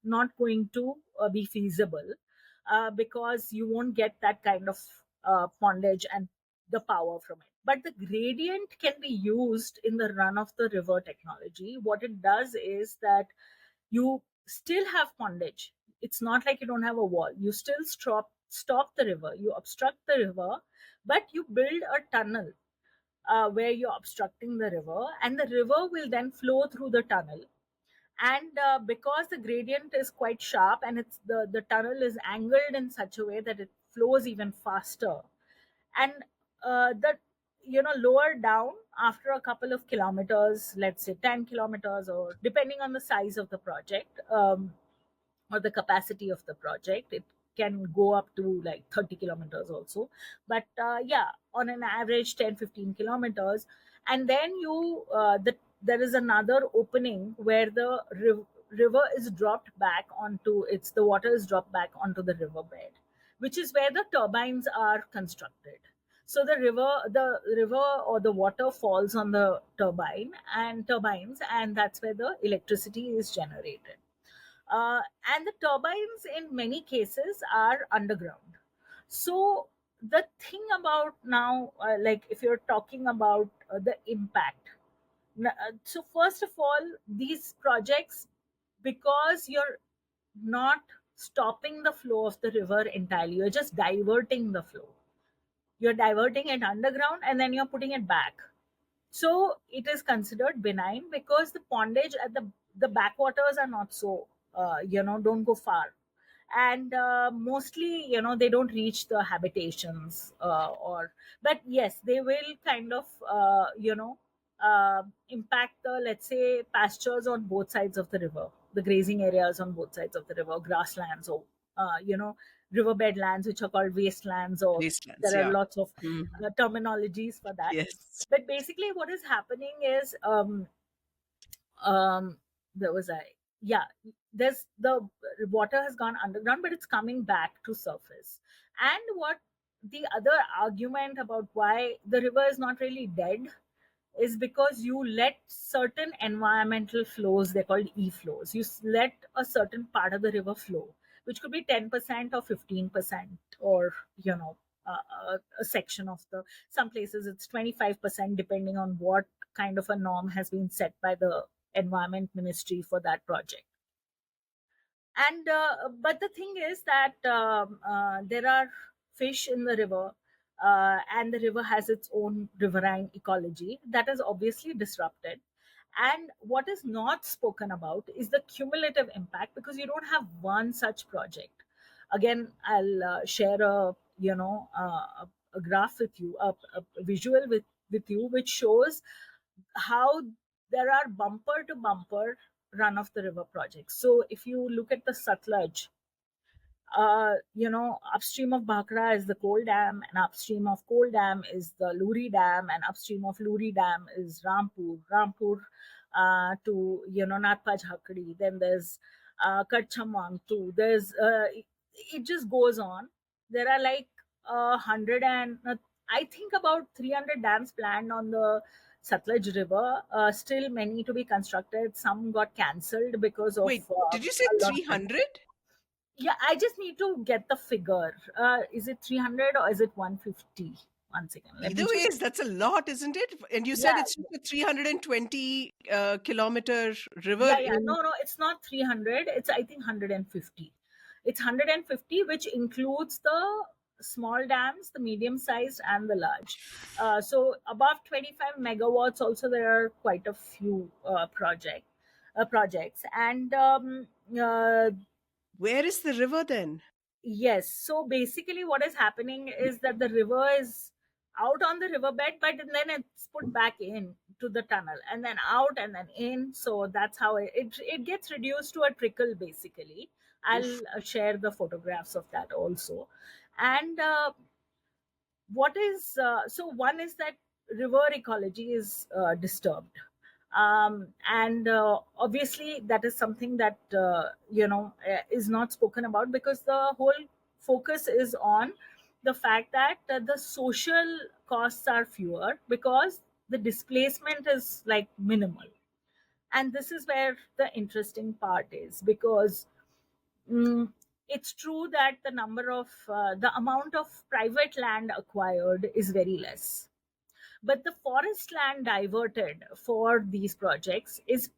not going to be feasible, because you won't get that kind of pondage and the power from it. But the gradient can be used in the run of the river technology. What it does is that you still have pondage. It's not like you don't have a wall. You still stop the river, you obstruct the river, but you build a tunnel where you're obstructing the river, and the river will then flow through the tunnel. And because the gradient is quite sharp, and it's the tunnel is angled in such a way that it flows even faster, and the lower down, after a couple of kilometers, let's say 10 kilometers, or depending on the size of the project, or the capacity of the project, it can go up to like 30 kilometers also. But yeah, on an average 10-15 kilometers. And then there is another opening where the river is dropped back onto its the water is dropped back onto the riverbed, which is where the turbines are constructed. So the river or the water falls on the turbines, and that's where the electricity is generated. uh, and the turbines in many cases are underground. So the thing about now, like if you're talking about the impact, so first of all, these projects, because you're not stopping the flow of the river entirely, you're just diverting the flow. You're diverting it underground, and then you're putting it back. So it is considered benign, because the pondage at the backwaters are not so, don't go far. And mostly, they don't reach the habitations, or but yes, they will kind of impact the, let's say, pastures on both sides of the river, the grazing areas on both sides of the river, grasslands, or uh, you know riverbed lands, which are called wastelands, or Wastelands. there are Yeah. lots of Mhm. terminologies for that. Yes. But basically, what is happening is, um there was a yeah there's the water has gone underground, but it's coming back to surface. And what the other argument about why the river is not really dead is because you let certain environmental flows, they're called e-flows, let a certain part of the river flow, which could be 10% or 15%, or a section of the, some places it's 25%, depending on what kind of a norm has been set by the environment ministry for that project. And but the thing is that there are fish in the river, and the river has its own riverine ecology that is obviously disrupted. And what is not spoken about is the cumulative impact, because you don't have one such project. Again, I'll share a graph with you, a visual with you, which shows how there are bumper to bumper run of the river projects. So if you look at the Satluj, upstream of Bhakra is the Coal Dam, and upstream of Coal Dam is the Luri Dam, and upstream of Luri Dam is Rampur to Natpa Jhakdi. Then there's Karchamang too. It just goes on. There are like 100 and I think about 300 dams planned on the Satluj River. Still many to be constructed. Some got cancelled because of Wait, did you say a lot of 300? yeah, I just need to get the figure. Is it 300 or is it 150? One second. Let Either me just. ways, that's a lot, isn't it? And you said Yeah, it's just a 320 kilometer river yeah. in. No, it's not 300. It's, I think, 150. It's 150, which includes the small dams, the medium sized, and the large. So above 25 megawatts, also there are quite a few projects. And Where is the river then? yes. So basically, what is happening is that the river is out on the riverbed, but then it's put back in to the tunnel, and then out and then in. So that's how it gets reduced to a trickle, basically. I'll Oof. share the photographs of that also. And what is so one is that river ecology is disturbed, and obviously that is something that is not spoken about, because the whole focus is on the fact that the social costs are fewer because the displacement is like minimal. And this is where the interesting part is, because Mm, it's true that the amount of private land acquired is very less, but the forest land diverted for these projects is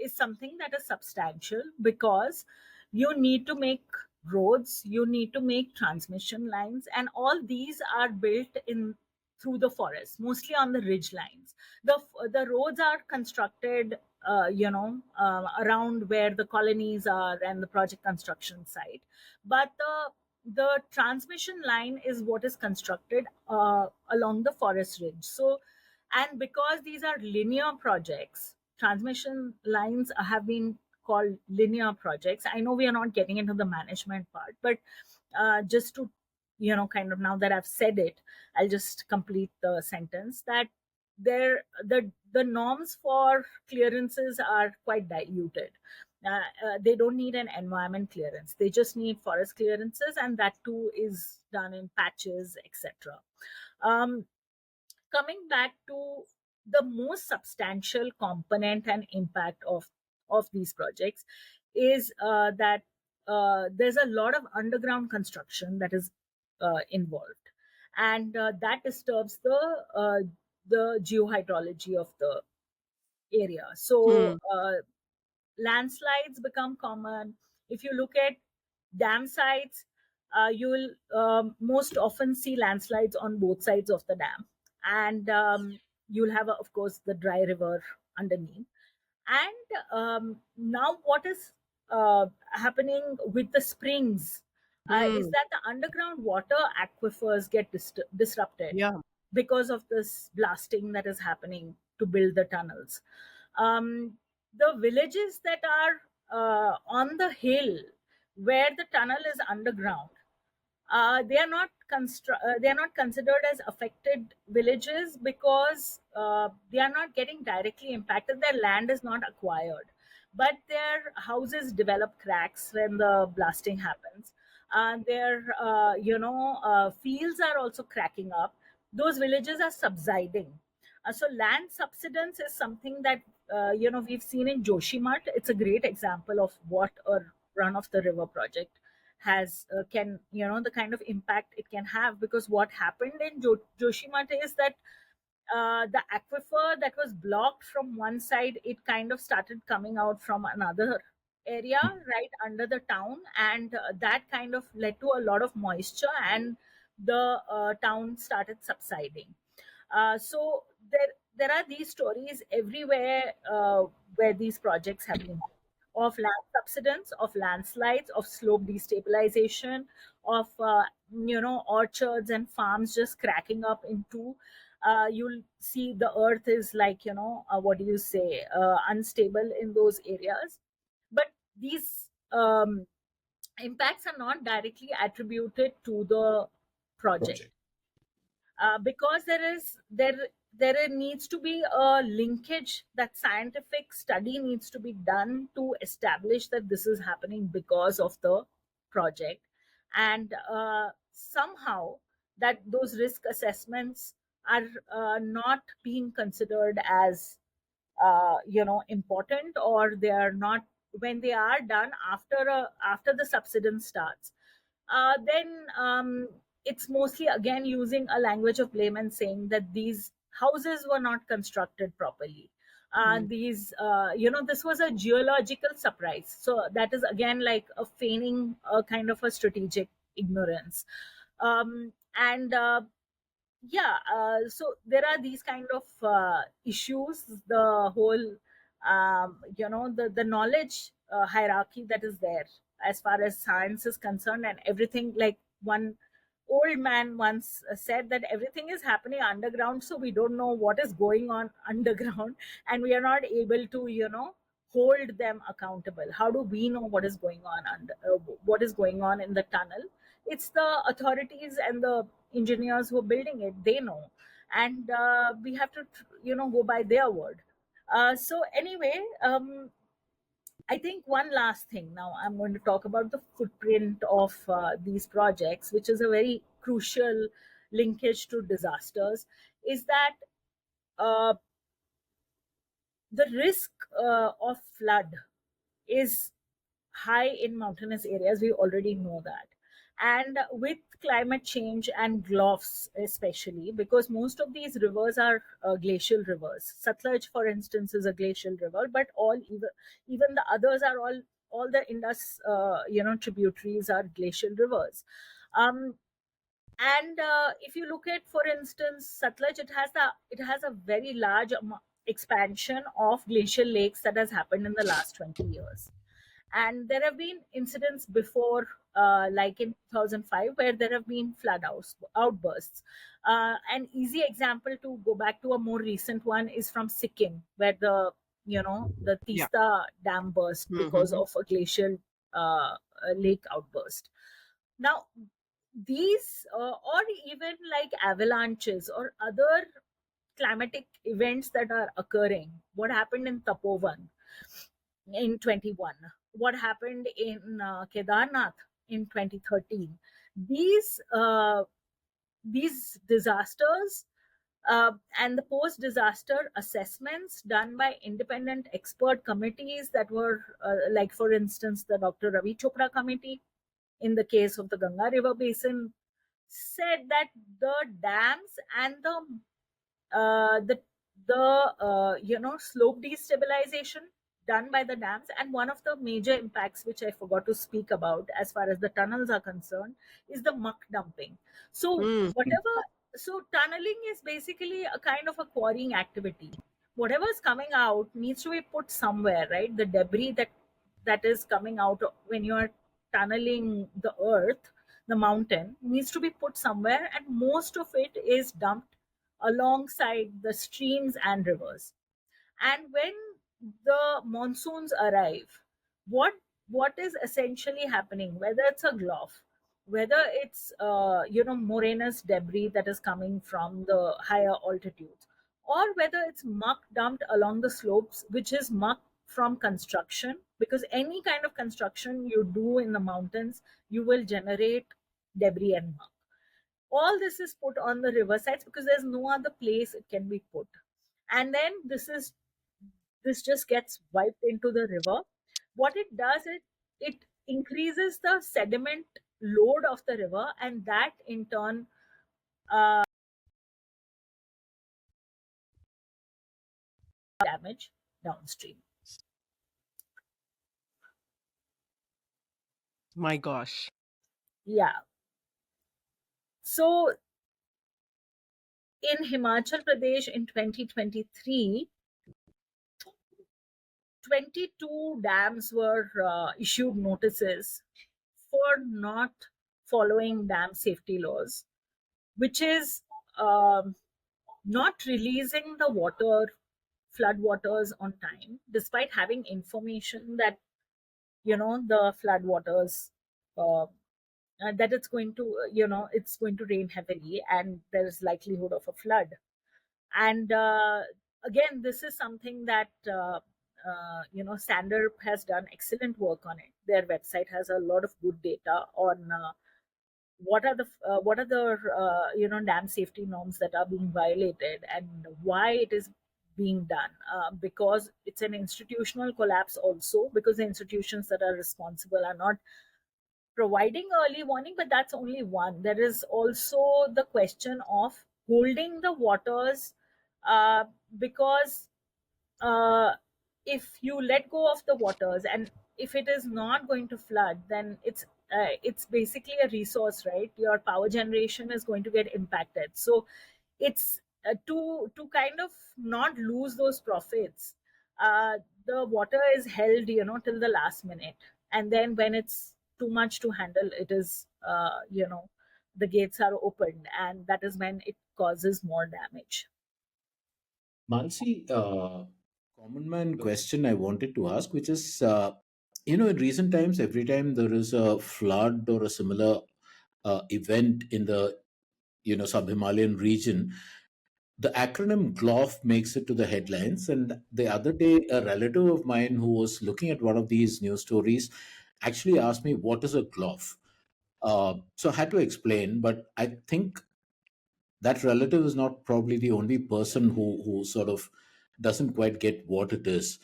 something that is substantial, because you need to make roads, you need to make transmission lines, and all these are built in through the forest, mostly on the ridge lines. The roads are constructed around where the colonies are and the project construction site, but the transmission line is what is constructed along the forest ridge. So, and because these are linear projects, transmission lines have been called linear projects. I know we are not getting into the management part, but just to kind of, now that I've said it, I'll just complete the sentence that the norms for clearances are quite diluted. They don't need an environment clearance, they just need forest clearances, and that too is done in patches, etc. um, Coming back to the most substantial component and impact of these projects is that there's a lot of underground construction that is involved, and that disturbs the geohydrology of the area. So Hmm. landslides become common. If you look at dam sites, you will most often see landslides on both sides of the dam, and you'll have, of course, the dry river underneath. And now, what is happening with the springs is Hmm. that the underground water aquifers get disrupted Yeah. because of this blasting that is happening to build the tunnels. The villages that are on the hill where the tunnel is underground, they are not considered as affected villages, because they are not getting directly impacted. Their land is not acquired, but their houses develop cracks when the blasting happens. Their fields are also cracking up. Those villages are subsiding. So land subsidence is something that we've seen in Joshimath. It's a great example of what a run of the river project has can the kind of impact it can have. Because what happened in Joshimath is that the aquifer that was blocked from one side, it kind of started coming out from another area right under the town, and that kind of led to a lot of moisture, and the town started subsiding. So there are these stories everywhere where these projects have been of land subsidence, of landslides, of slope destabilization, of orchards and farms just cracking up into. You'll see the earth is like what do you say, unstable in those areas, but these impacts are not directly attributed to the project, Project. because there needs to be a linkage, that scientific study needs to be done to establish that this is happening because of the project, and somehow that those risk assessments are not being considered as important, or they are not, when they are done after the subsidence starts, then it's mostly again using a language of blame and saying that these houses were not constructed properly. Mm. These this was a geological surprise, so that is again like a feigning a kind of a strategic ignorance. And yeah So there are these kind of issues, the whole the knowledge hierarchy that is there as far as science is concerned, and everything, like one old man once said that everything is happening underground, so we don't know what is going on underground, and we are not able to hold them accountable. How do we know what is going on what is going on in the tunnel? It's the authorities and the engineers who are building it, they know, and we have to go by their word. So anyway, I think one last thing. Now I'm going to talk about the footprint of these projects, which is a very crucial linkage to disasters. Is that uh, the risk of flood is high in mountainous areas. We already know that. And with climate change and GLOFs, especially, because most of these rivers are glacial rivers. Satluj, for instance, is a glacial river, but even the others are all the Indus, tributaries are glacial rivers. Um, and if you look at, for instance, Satluj, it has a very large expansion of glacial lakes that has happened in the last 20 years. And there have been incidents before, like in 2005, where there have been outbursts. An easy example to go back to, a more recent one, is from Sikkim, where the Yeah. Tista Dam burst because Mm-hmm. of a glacial lake outburst. Now, these or even like avalanches or other climatic events that are occurring, what happened in Tapovan in 21, what happened in Kedarnath in 2013, these disasters, and the post disaster assessments done by independent expert committees that were, like for instance the Dr. Ravi Chopra committee in the case of the Ganga river basin, said that the dams and the slope destabilization done by the dams, and one of the major impacts which I forgot to speak about as far as the tunnels are concerned is the muck dumping. So Mm. whatever, so tunneling is basically a kind of a quarrying activity. Whatever is coming out needs to be put somewhere, right? The debris that is coming out when you are tunneling the earth, the mountain, needs to be put somewhere, and most of it is dumped alongside the streams and rivers. And when the monsoons arrive, what what is essentially happening, whether it's a glof, whether it's morainous debris that is coming from the higher altitudes, or whether it's muck dumped along the slopes, which is muck from construction, because any kind of construction you do in the mountains, you will generate debris and muck. All this is put on the riversides because there's no other place it can be put. And then this just gets wiped into the river. What it does is it increases the sediment load of the river, and that in turn damage downstream. My gosh. Yeah. So in Himachal Pradesh in 2023, 22 dams were issued notices for not following dam safety laws, which is um, not releasing the flood waters on time, despite having information that the flood waters, uh, that it's going to it's going to rain heavily and there is likelihood of a flood. And again, this is something that Sander has done excellent work on it. Their website has a lot of good data on what are the dam safety norms that are being violated and why it is being done, because it's an institutional collapse also, because the institutions that are responsible are not providing early warning. But that's only one. There is also the question of holding the waters, uh, because uh, if you let go of the waters and if it is not going to flood, then it's basically a resource, right? Your power generation is going to get impacted. So it's to kind of not lose those profits. The water is held, till the last minute, and then when it's too much to handle, it is the gates are opened, and that is when it causes more damage. Mansi, common man question I wanted to ask, which is, in recent times, every time there is a flood or a similar event in the, sub-Himalayan region, the acronym GLOF makes it to the headlines. And the other day, a relative of mine who was looking at one of these news stories actually asked me, what is a GLOF? So I had to explain, but I think that relative is not probably the only person who sort of doesn't quite get what it is.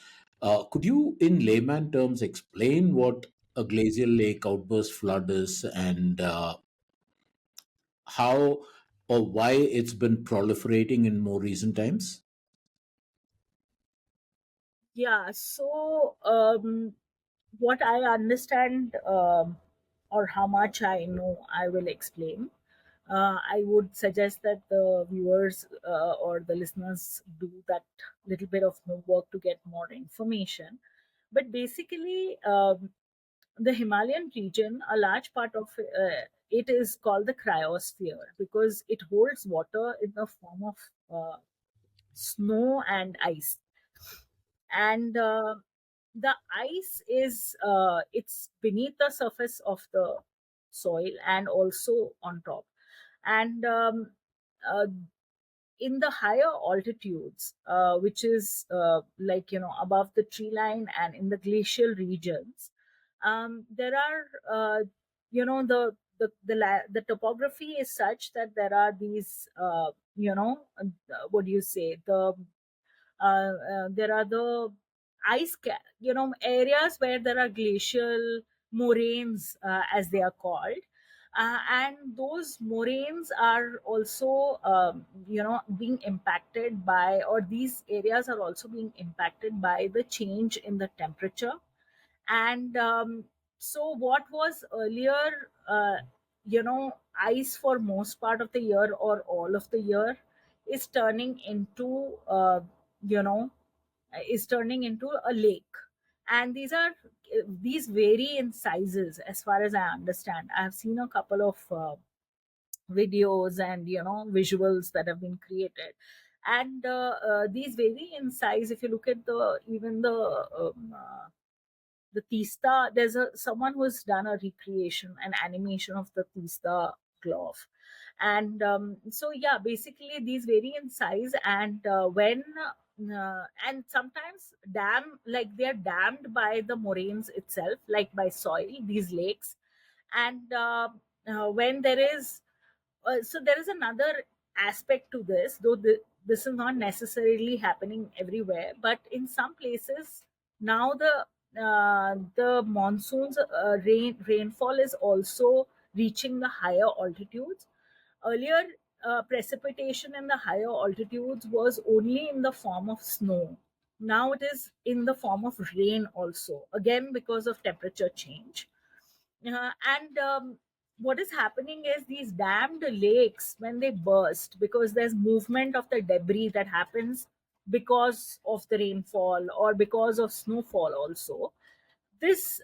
Could you, in layman terms, explain what a glacial lake outburst flood is and how or why it's been proliferating in more recent times? Yeah, so what I understand, or how much I know, I will explain. I would suggest that the viewers or the listeners do that little bit of homework to get more information. But basically, the Himalayan region, a large part of it is called the cryosphere because it holds water in the form of snow and ice. And the ice is it's beneath the surface of the soil and also on top. And uh, in the higher altitudes, which is like above the tree line and in the glacial regions, there are the topography is such that there are these what do you say, there are the areas where there are glacial moraines, as they are called. And those moraines are also being impacted by, or these areas are also being impacted by the change in the temperature. And so what was earlier ice for most part of the year or all of the year is turning into you know a lake. And these vary in sizes, as far as I understand. I have seen a couple of videos and visuals that have been created. And these vary in size. If you look at the Tista, there's someone who has done a recreation, an animation of the Tista glove. And so yeah, basically these vary in size. And when and sometimes they're dammed by the moraines itself, like by soil, these lakes. And when there is so there is another aspect to this, though this is not necessarily happening everywhere, but in some places now the monsoons, rainfall is also reaching the higher altitudes. Earlier, precipitation in the higher altitudes was only in the form of snow. Now it is in the form of rain also, again because of temperature change. And what is happening is these dammed lakes, when they burst, because there's movement of the debris that happens because of the rainfall or because of snowfall also, this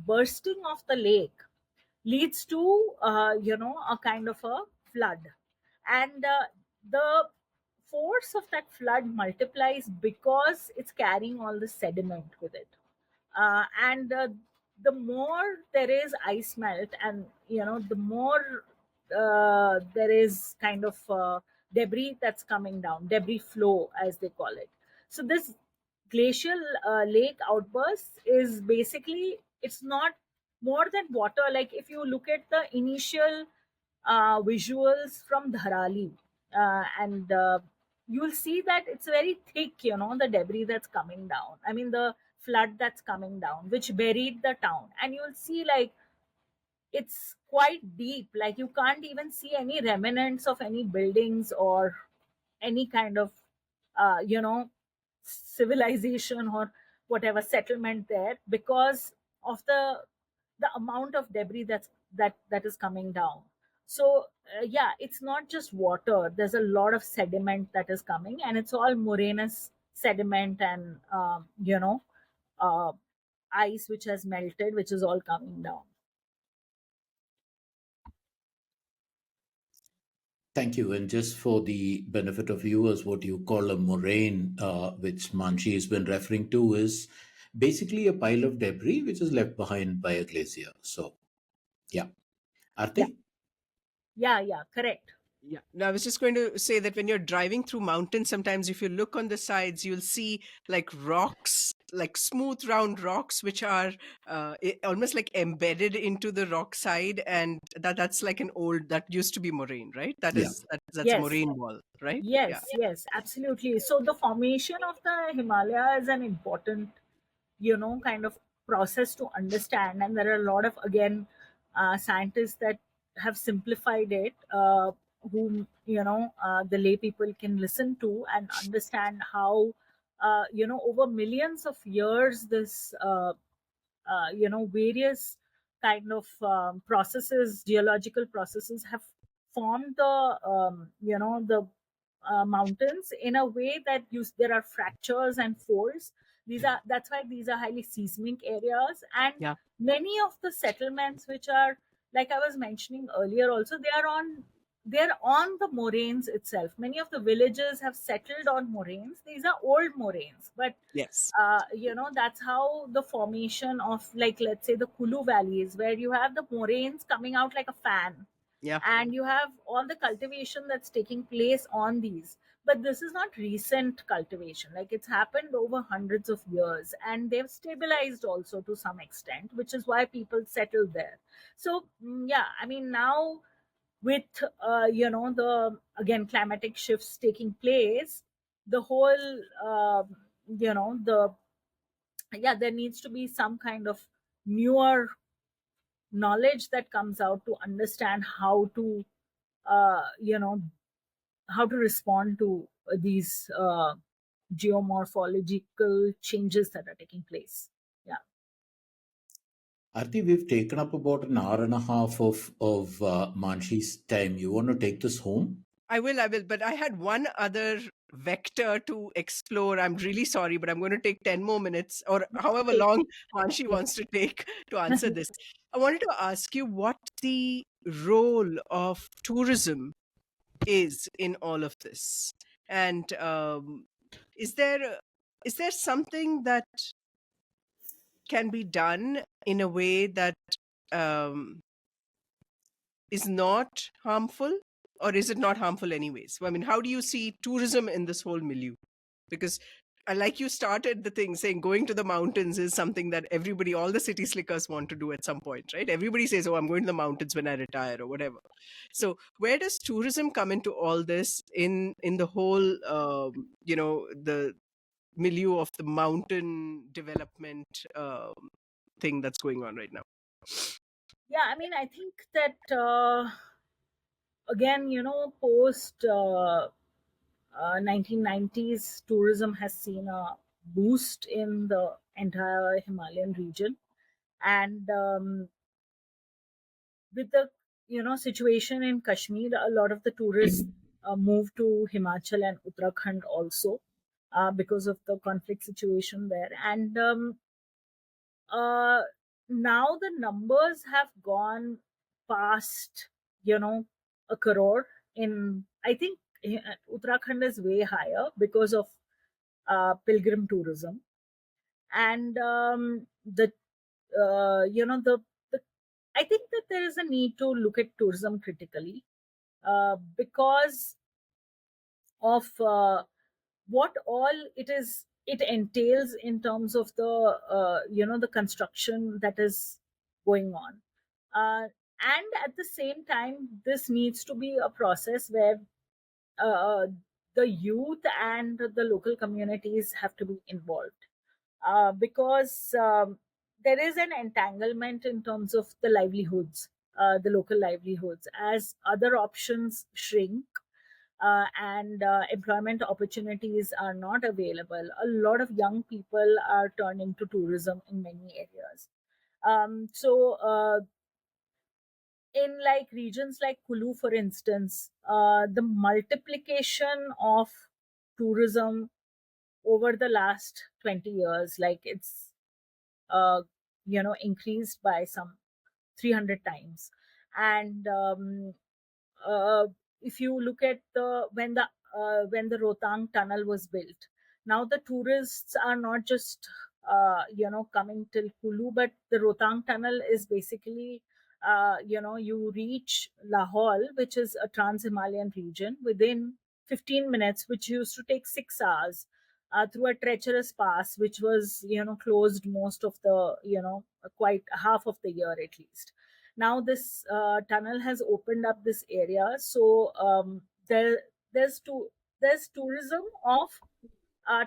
bursting of the lake leads to a kind of a flood. And the force of that flood multiplies because it's carrying all the sediment with it. And the more there is ice melt, and the more there is kind of debris that's coming down, debris flow as they call it. So this glacial lake outburst is basically, it's not more than water. Like if you look at the initial visuals from Dharali, and you'll see that it's very thick, the debris that's coming down. I mean, the flood that's coming down, which buried the town. And you'll see, like, it's quite deep. Like, you can't even see any remnants of any buildings or any kind of, civilization or whatever settlement there, because of the amount of debris that is coming down. So yeah, it's not just water. There's a lot of sediment that is coming, and it's all morainous sediment, and uh, ice which has melted, which is all coming down. Thank you. And just for the benefit of viewers, what you call a moraine, which Manshi has been referring to, is basically a pile of debris which is left behind by a glacier. So, yeah. Yeah, Arti? yeah, correct. Yeah. Now, I was just going to say that when you're driving through mountains, sometimes if you look on the sides, you'll see like rocks, like smooth round rocks, which are almost like embedded into the rock side, and that's like an old that used to be moraine, right? Yeah. That's a Yes, moraine wall, right? Yeah. yes, absolutely. So the formation of the Himalaya is an important, kind of process to understand. And there are a lot of, again, scientists that have simplified it, whom, the lay people can listen to and understand how, over millions of years, this, various kind of processes, geological processes, have formed the mountains in a way that there are fractures and folds. That's why these are highly seismic areas. And Yeah. many of the settlements which are, like I was mentioning earlier also, they're on the moraines itself. Many of the villages have settled on moraines. These are old moraines, but Yes. that's how the formation of, like, let's say, the Kulu valleys, where you have the moraines coming out like a fan, Yeah. and you have all the cultivation that's taking place on these. But this is not recent cultivation. Like, it's happened over hundreds of years, and they've stabilized also to some extent, which is why people settled there. So yeah, I mean, now with the, again, climatic shifts taking place, the whole, the, yeah, there needs to be some kind of newer knowledge that comes out to understand how to, uh, you know how to respond to these geomorphological changes that are taking place. Yeah. Arti, we've taken up about an hour and a half of Manshi's time. You want to take this home? I will. But I had one other vector to explore. I'm really sorry, but I'm going to take 10 more minutes or however Take long it. Manshi Yeah. wants to take to answer this. I wanted to ask you what the role of tourism is in all of this. And is there is there something that can be done in a way that um, is not harmful, or is it not harmful anyways? I mean, how do you see tourism in this whole milieu? Because like you started the thing saying going to the mountains is something that everybody, all the city slickers want to do at some point, right? Everybody says, oh, I'm going to the mountains when I retire or whatever. So where does tourism come into all this in the whole, the milieu of the mountain development thing that's going on right now? Yeah, I mean, I think that, again, post 1990s, tourism has seen a boost in the entire Himalayan region. And with the situation in Kashmir, a lot of the tourists move to Himachal and Uttarakhand also, because of the conflict situation there. And uh, now the numbers have gone past, you know, a crore. In, I think, Uttarakhand is way higher because of pilgrim tourism. And the you know the I think that there is a need to look at tourism critically, because of what all it entails in terms of the the construction that is going on. And at the same time, this needs to be a process where uh, the youth and the local communities have to be involved, because there is an entanglement in terms of the livelihoods, the local livelihoods, as other options shrink, and employment opportunities are not available. A lot of young people are turning to tourism in many areas. So in like regions like Kulu, for instance, the multiplication of tourism over the last 20 years, like it's uh, increased by some 300 times. And uh, if you look at the when the Rotang tunnel was built, now the tourists are not just coming till Kulu, but the Rotang tunnel is basically you reach Lahore, which is a trans-Himalayan region, within 15 minutes, which used to take 6 hours, through a treacherous pass, which was closed most of the quite half of the year at least. Now this tunnel has opened up this area, so there's to there's tourism of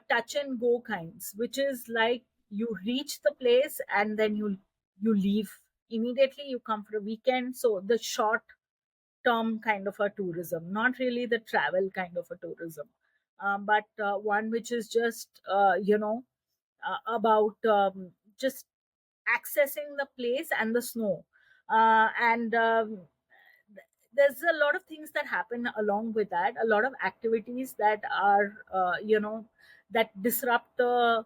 touch and go kinds, which is like you reach the place and then you leave immediately, you come for a weekend. So the short term kind of a tourism, not really the travel kind of a tourism, but one which is just about just accessing the place and the snow. And there's a lot of things that happen along with that, a lot of activities that are that disrupt the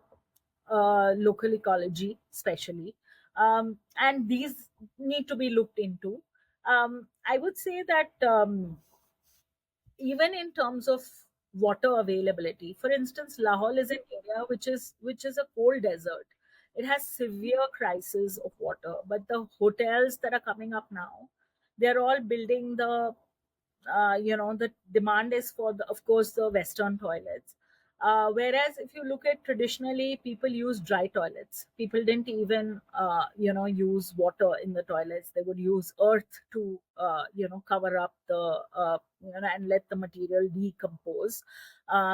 local ecology especially, and these need to be looked into. I would say that even in terms of water availability, for instance, Lahore is an area which is a cold desert. It has severe crisis of water, but the hotels that are coming up now, they're all building the demand is for the, of course, the western toilets. Whereas if you look at traditionally, people use dry toilets. People didn't even use water in the toilets. They would use earth to cover up the and let the material decompose.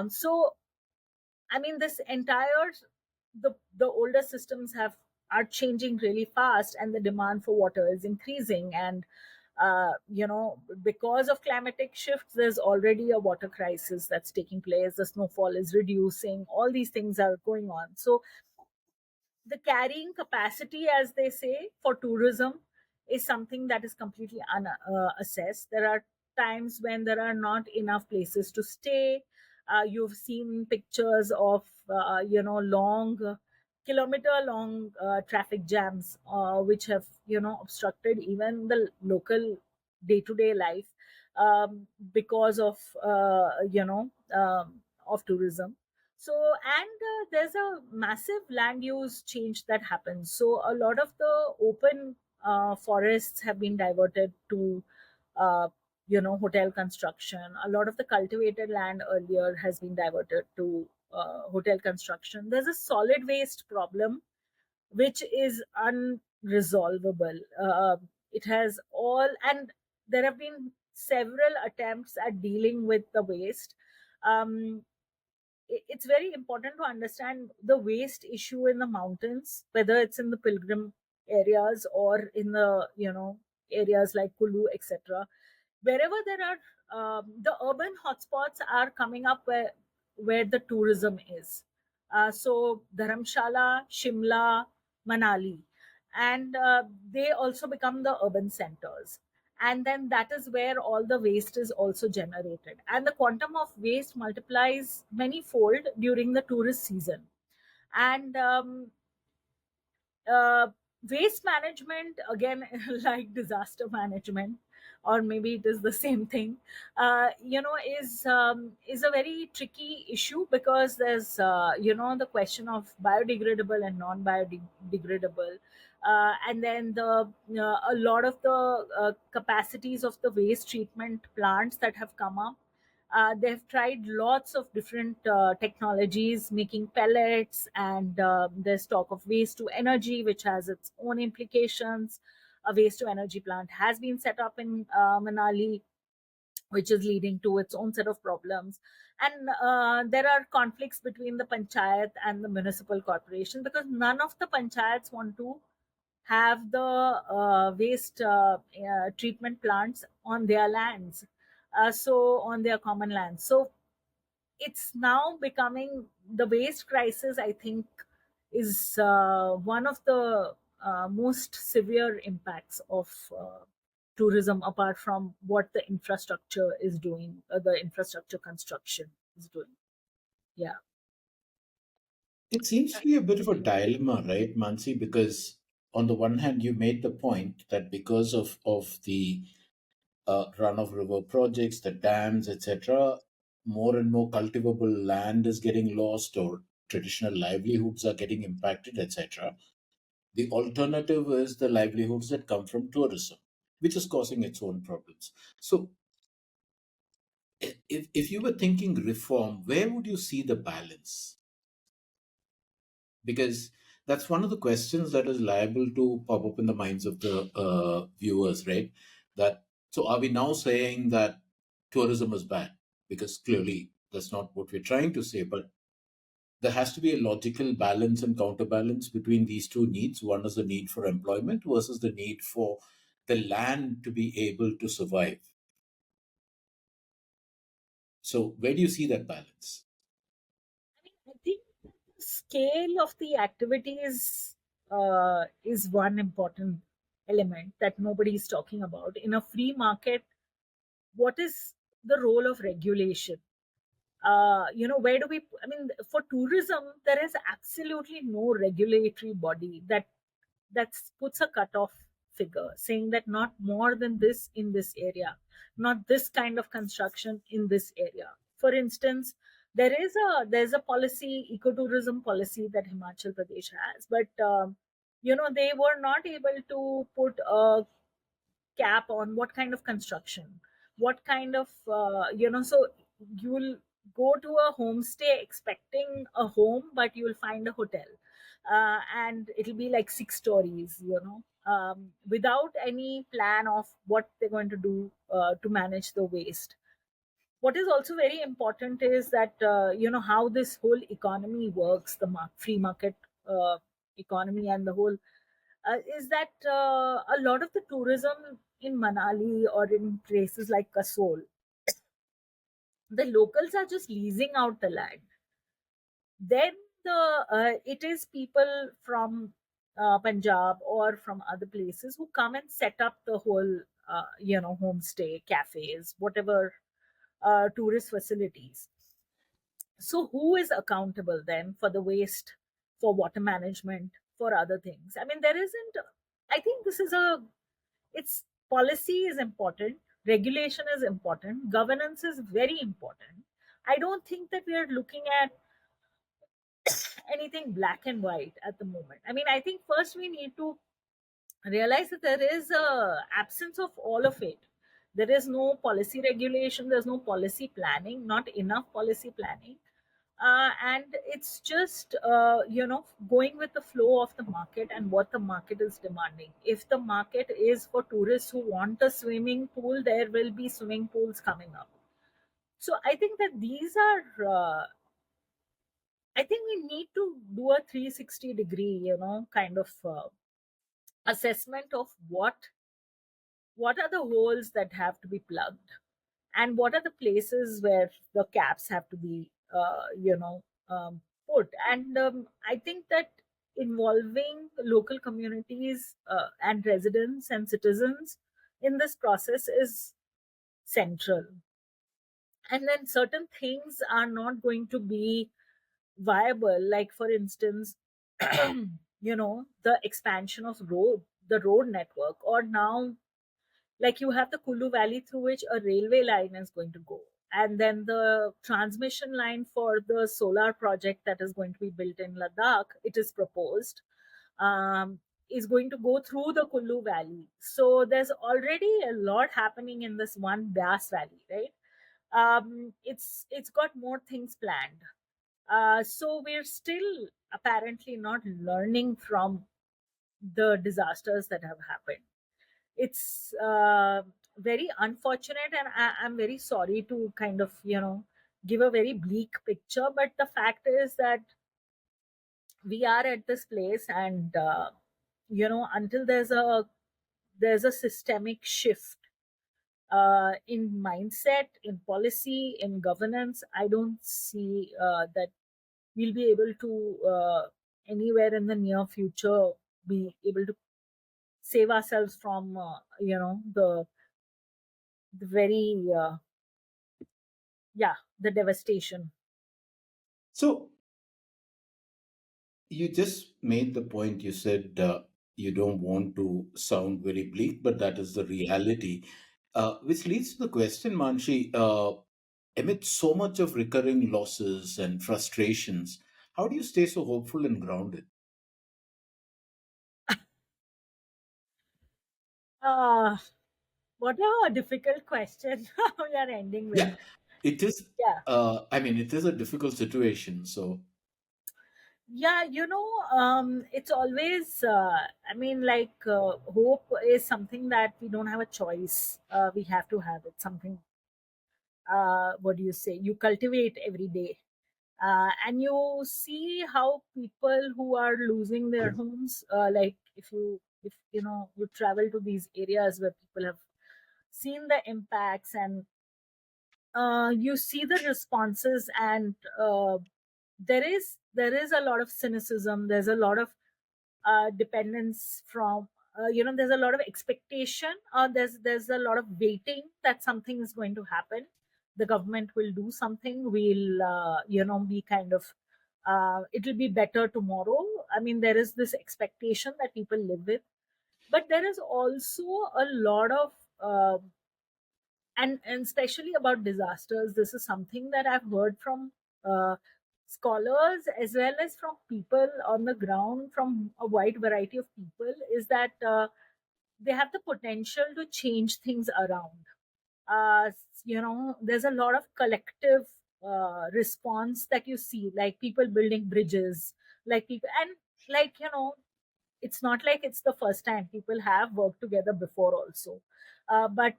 So I mean, this entire the older systems have are changing really fast, and the demand for water is increasing. And because of climatic shifts, there's already a water crisis that's taking place. The snowfall is reducing. All these things are going on. So the carrying capacity, as they say, for tourism is something that is completely unassessed. There are times when there are not enough places to stay. You've seen pictures of long kilometer long traffic jams, which have obstructed even the local day to day life, because of tourism. So, and there's a massive land use change that happens. So a lot of the open forests have been diverted to uh, hotel construction. A lot of the cultivated land earlier has been diverted to hotel construction. There's a solid waste problem which is unresolvable. It has all, and there have been several attempts at dealing with the waste. um, it's very important to understand the waste issue in the mountains, whether it's in the pilgrim areas or in the areas like Kulu, etc. Wherever there are the urban hotspots are coming up where the tourism is. So Dharamshala, Shimla, Manali, and they also become the urban centers, and then that is where all the waste is also generated, and the quantum of waste multiplies many fold during the tourist season. And uh, waste management again, like disaster management, or maybe it is the same thing, is a very tricky issue, because there's the question of biodegradable and non biodegradable, and then a lot of the capacities of the waste treatment plants that have come up. They've tried lots of different technologies, making pellets, and there's talk of waste to energy, which has its own implications. A waste to energy plant has been set up in Manali, which is leading to its own set of problems. And there are conflicts between the panchayat and the municipal corporation, because none of the panchayats want to have the waste treatment plants on their lands, so on their common lands. So it's now becoming the waste crisis, I think, is one of the most severe impacts of tourism, apart from what the infrastructure is doing, the infrastructure construction is doing. Yeah. It seems to be a bit of a dilemma, right, Mansi? Because on the one hand, you made the point that because of the run of river projects, the dams, etc., more and more cultivable land is getting lost, or traditional livelihoods are getting impacted, etc. The alternative is the livelihoods that come from tourism, which is causing its own problems. So, if you were thinking reform, where would you see the balance? Because that's one of the questions that is liable to pop up in the minds of the viewers, right? That, so are we now saying that tourism is bad? Because clearly that's not what we're trying to say, but there has to be a logical balance and counterbalance between these two needs. One is the need for employment versus the need for the land to be able to survive. So where do you see that balance? I think the scale of the activities is one important element that nobody is talking about. In a free market, what is the role of regulation? Where do we, I mean, for tourism, there is absolutely no regulatory body that puts a cutoff figure saying that not more than this in this area, not this kind of construction in this area. For instance, there's a policy, ecotourism policy, that Himachal Pradesh has, but they were not able to put a cap on what kind of construction, what kind of so you'll go to a homestay expecting a home, but you'll find a hotel, and it'll be like 6 stories, without any plan of what they're going to do to manage the waste. What is also very important is that how this whole economy works, the free market economy, and the whole is that a lot of the tourism in Manali or in places like Kasol, the locals are just leasing out the land. Then it is people from Punjab or from other places who come and set up the whole homestay, cafes, whatever tourist facilities. So who is accountable then for the waste, for water management, for other things? I mean, there isn't. I think this is a it's policy is important, regulation is important, governance is very important. I don't think that we are looking at anything black and white at the moment. I mean, I think first we need to realize that there is a absence of all of it. There is no policy regulation, there's no policy planning, not enough policy planning, and it's just going with the flow of the market and what the market is demanding. If the market is for tourists who want a swimming pool, there will be swimming pools coming up. So I think that these are I think we need to do a 360-degree kind of assessment of what are the holes that have to be plugged, and what are the places where the caps have to be put. And I think that involving local communities and residents and citizens in this process is central. And then certain things are not going to be viable, like for instance, the expansion of the road network, or now, like, you have the Kulu Valley through which a railway line is going to go, and then the transmission line for the solar project that is going to be built in Ladakh, it is proposed, um, is going to go through the Kulu Valley. So there's already a lot happening in this one Byas Valley, right? It's got more things planned. So we're still apparently not learning from the disasters that have happened. It's very unfortunate, and I'm very sorry to kind of give a very bleak picture, but the fact is that we are at this place, and until there's a systemic shift in mindset, in policy, in governance, I don't see that we'll be able to anywhere in the near future be able to save ourselves from the very the devastation. So you just made the point. You said you don't want to sound very bleak, but that is the reality. Which leads to the question, Manshi. Amid so much of recurring losses and frustrations, how do you stay so hopeful and grounded? uh what a difficult question we are ending with. Yeah, it is. Yeah. I mean, it is a difficult situation. So, Yeah, it's always, I mean, like, hope is something that we don't have a choice. We have to have it. Something, what do you say? You cultivate every day. And you see how people who are losing their homes, like if you travel to these areas where people have seen the impacts, and you see the responses, and there is a lot of cynicism, there's a lot of dependence from there's a lot of expectation, there's a lot of waiting that something is going to happen, the government will do something, we'll be kind of it'll be better tomorrow. I mean, there is this expectation that people live with, but there is also a lot of and especially about disasters, this is something that I've heard from uh, scholars as well as from people on the ground, from a wide variety of people, is that they have the potential to change things around. uh, there's a lot of collective response that you see, like people building bridges, like people, and like it's not like it's the first time, people have worked together before also. But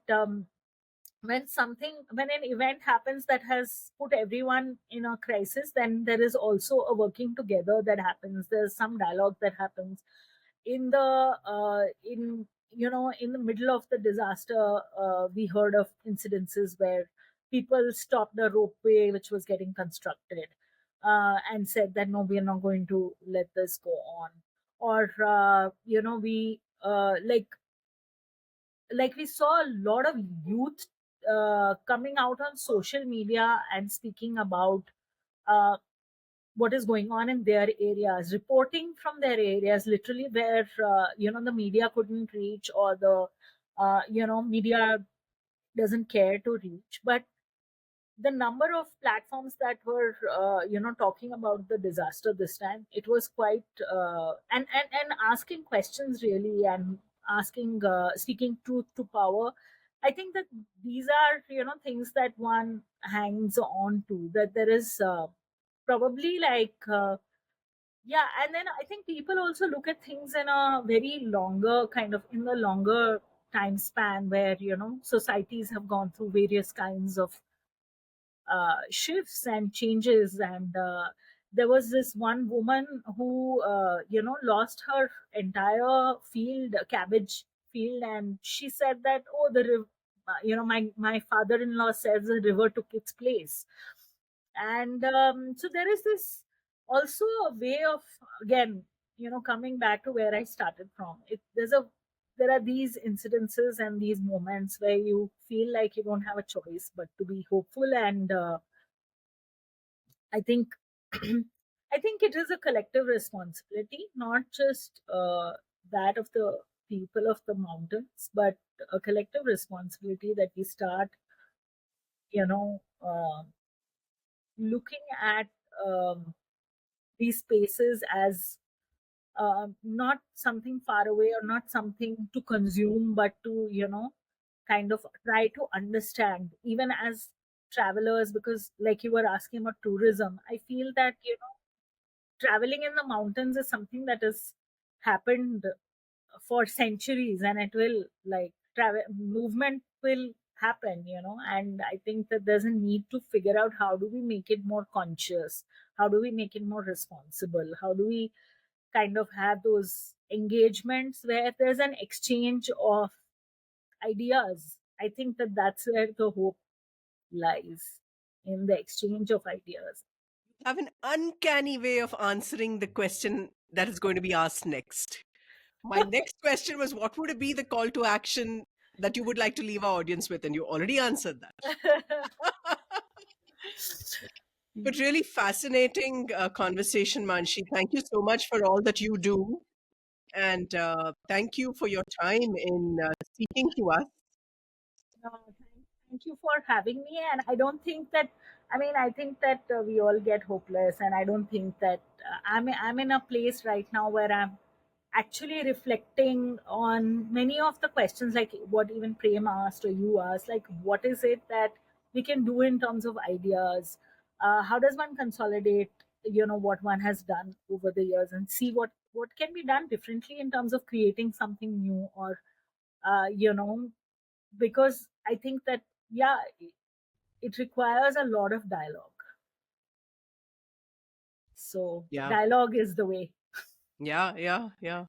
when an event happens that has put everyone in a crisis, then there is also a working together that happens, there's some dialogue that happens in the in the middle of the disaster. We heard of incidences where people stopped a ropeway which was getting constructed, and said that no, we are not going to let this go on. Or we like we saw a lot of youth coming out on social media and speaking about uh, what is going on in their areas, reporting from their areas, literally where the media couldn't reach, or the media doesn't care to reach. But the number of platforms that were talking about the disaster this time, it was quite and asking questions really, and asking speaking truth to power. I think that these are things that one hangs on to, that there is probably like yeah. And then I think people also look at things in a very longer kind of, in the longer time span, where societies have gone through various kinds of shifts and changes. And there was this one woman who lost her entire field, cabbage field, and she said that, oh, my father-in-law says the river took its place. And so there is this also a way of, again, coming back to where I started from, there are these incidences and these moments where you feel like you don't have a choice but to be hopeful. And I think I think it is a collective responsibility, not just that of the people of the mountains, but a collective responsibility that we start, you know, looking at um, these spaces as not something far away or not something to consume, but to, kind of try to understand, even as travelers, because like you were asking about tourism, I feel that, traveling in the mountains is something that has happened for centuries, and it will, like, travel movement will happen, and I think that there's a need to figure out how do we make it more conscious, how do we make it more responsible, how do we kind of have those engagements where there's an exchange of ideas. I think that that's where the hope lies, in the exchange of ideas. Have an uncanny way of answering the question that is going to be asked next. My next question was, what would be the call to action that you would like to leave our audience with? And you already answered that. But really fascinating conversation, Manshi. Thank you so much for all that you do. And thank you for your time in speaking to us. Thank you for having me. And I don't think that, I think that we all get hopeless, and I don't think that I'm in a place right now where I'm actually reflecting on many of the questions, like what even Prem asked or you asked, like what is it that we can do in terms of ideas? How does one consolidate, what one has done over the years, and see what can be done differently in terms of creating something new, or you know because I think that, yeah, it requires a lot of dialogue. So Yeah, dialogue is the way. yeah, yeah, yeah.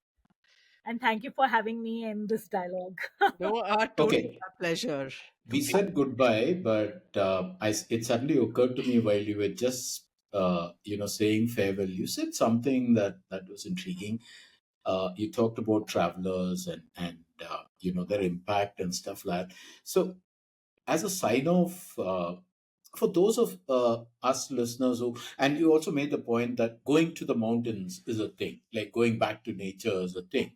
And thank you for having me in this dialogue. No, totally Okay, our pleasure. we said goodbye, but it suddenly occurred to me while you were just saying farewell. You said something that was intriguing. You talked about travelers and their impact and stuff like that. So, as a sign off, for those of us listeners who, and you also made the point that going to the mountains is a thing, like going back to nature is a thing.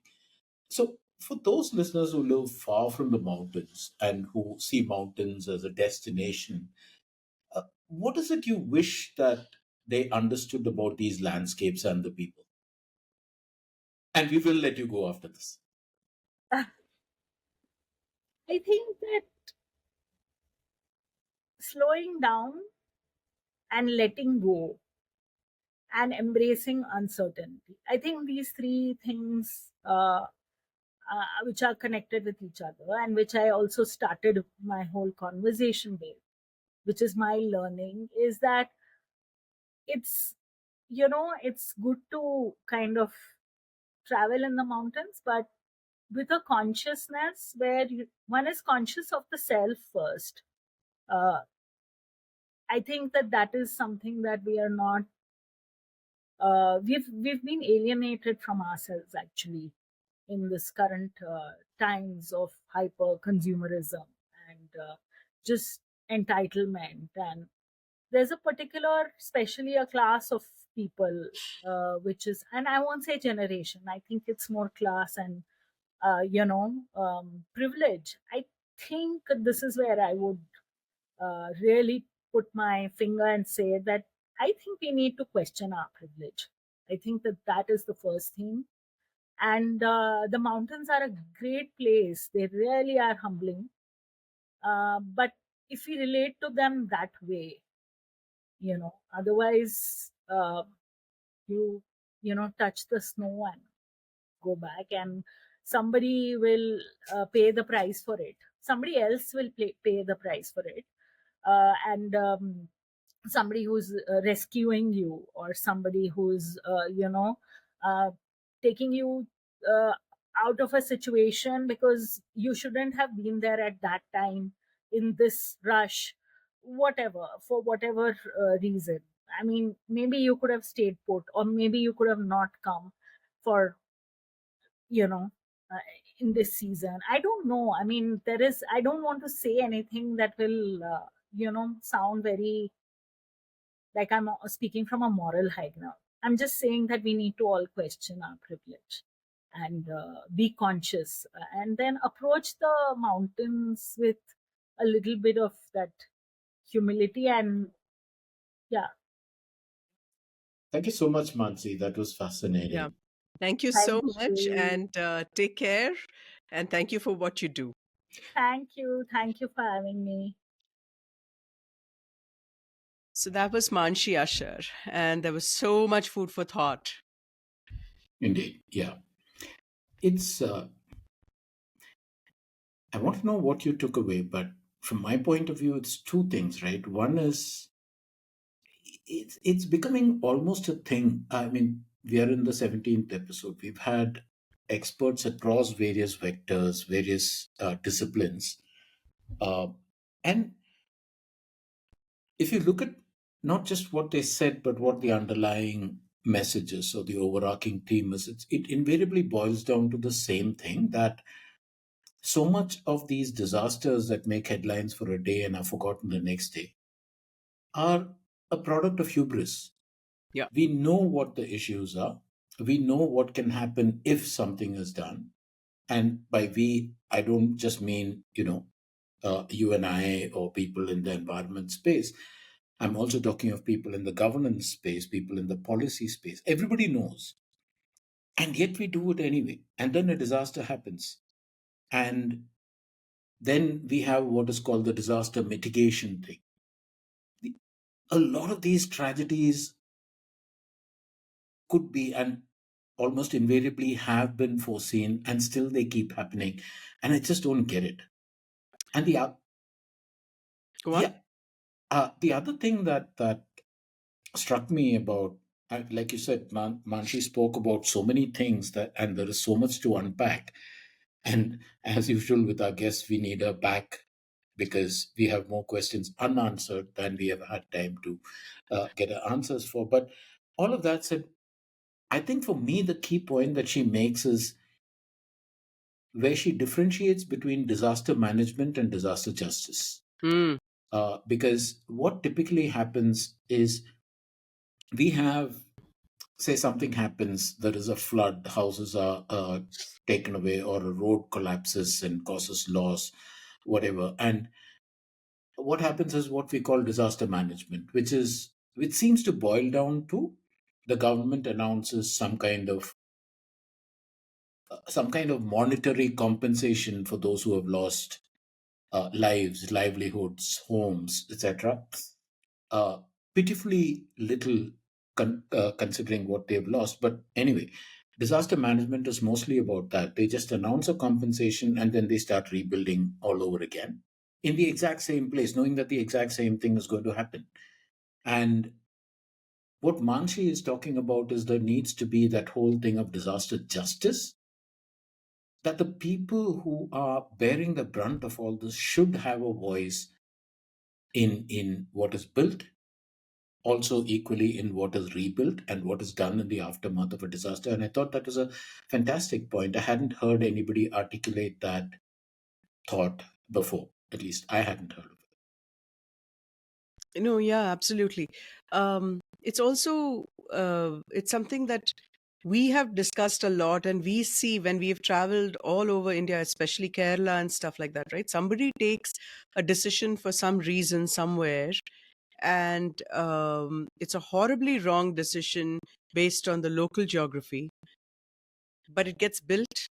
So, for those listeners who live far from the mountains and who see mountains as a destination, what is it you wish that they understood about these landscapes and the people? And we will let you go after this. I think that slowing down and letting go and embracing uncertainty, I think these three things, which are connected with each other, and which I also started my whole conversation with, which is my learning, is that it's it's good to kind of travel in the mountains, but with a consciousness where one is conscious of the self first. uh, I think that that is something that we are not, we've been alienated from ourselves, actually, in this current times of hyper consumerism and just entitlement. And there's a particular, especially a class of people, which is, and I won't say generation, I think it's more class and privilege. I think this is where I would really put my finger and say that I think we need to question our privilege. I think that that is the first thing. And the mountains are a great place, they really are humbling. But if we relate to them that way, otherwise, you touch the snow and go back, and somebody will pay the price for it, somebody else will pay the price for it. And somebody who's rescuing you, or somebody who's uh, taking you uh, out of a situation, because you shouldn't have been there at that time, in this rush, whatever, for whatever reason. I mean, maybe you could have stayed put, or maybe you could have not come. for, you know uh, in this season. I don't know. I mean, I don't want to say anything that will sound very like I'm speaking from a moral high ground. I'm just saying that we need to all question our privilege and be conscious, and then approach the mountains with a little bit of that humility. And yeah, Thank you so much, Mansi. That was Yeah. fascinating. Thank you thank so much, you. and take care. And thank you for what you do. Thank you for having me. So that was Manshi Asher, and there was so much food for thought. Indeed. Yeah. It's, I want to know what you took away, but from my point of view, it's two things, right? One is it's becoming almost a thing. I mean, we are in the 17th episode. We've had experts across various vectors, various disciplines. Uh, and if you look at not just what they said, but what the underlying messages or the overarching theme is, it invariably boils down to the same thing, that so much of these disasters that make headlines for a day and are forgotten the next day are a product of hubris. Yeah. We know what the issues are. We know what can happen if something is done. And by we, I don't just mean, you and I or people in the environment space. I'm also talking of people in the governance space, people in the policy space. Everybody knows. And yet we do it anyway. And then a disaster happens. And then we have what is called the disaster mitigation thing. A lot of these tragedies could be and almost invariably have been foreseen, and still they keep happening. And I just don't get it. And Go on. yeah, the other thing that struck me about, like you said, Manshi spoke about so many things that, and there is so much to unpack. And as usual with our guests, we need her back because we have more questions unanswered than we have had time to get her answers for. But all of that said, I think for me, the key point that she makes is where she differentiates between disaster management and disaster justice. Mm. Because what typically happens is we have, say, something happens, there is a flood, houses are taken away, or a road collapses and causes loss, whatever. And what happens is what we call disaster management, which seems to boil down to the government announces some kind of monetary compensation for those who have lost lives, livelihoods, homes, etc. Uh, Pitifully little considering what they've lost. But anyway, disaster management is mostly about that. They just announce a compensation and then they start rebuilding all over again in the exact same place, knowing that the exact same thing is going to happen. And what Manshi is talking about is there needs to be that whole thing of disaster justice, that the people who are bearing the brunt of all this should have a voice in what is built, also equally in what is rebuilt and what is done in the aftermath of a disaster. And I thought that was a fantastic point. I hadn't heard anybody articulate that thought before. At least I hadn't heard of it. No, yeah, absolutely. It's also it's something that we have discussed a lot, and we see when we've traveled all over India, especially Kerala and stuff like that, right? Somebody takes a decision for some reason somewhere, and it's a horribly wrong decision based on the local geography, but it gets built,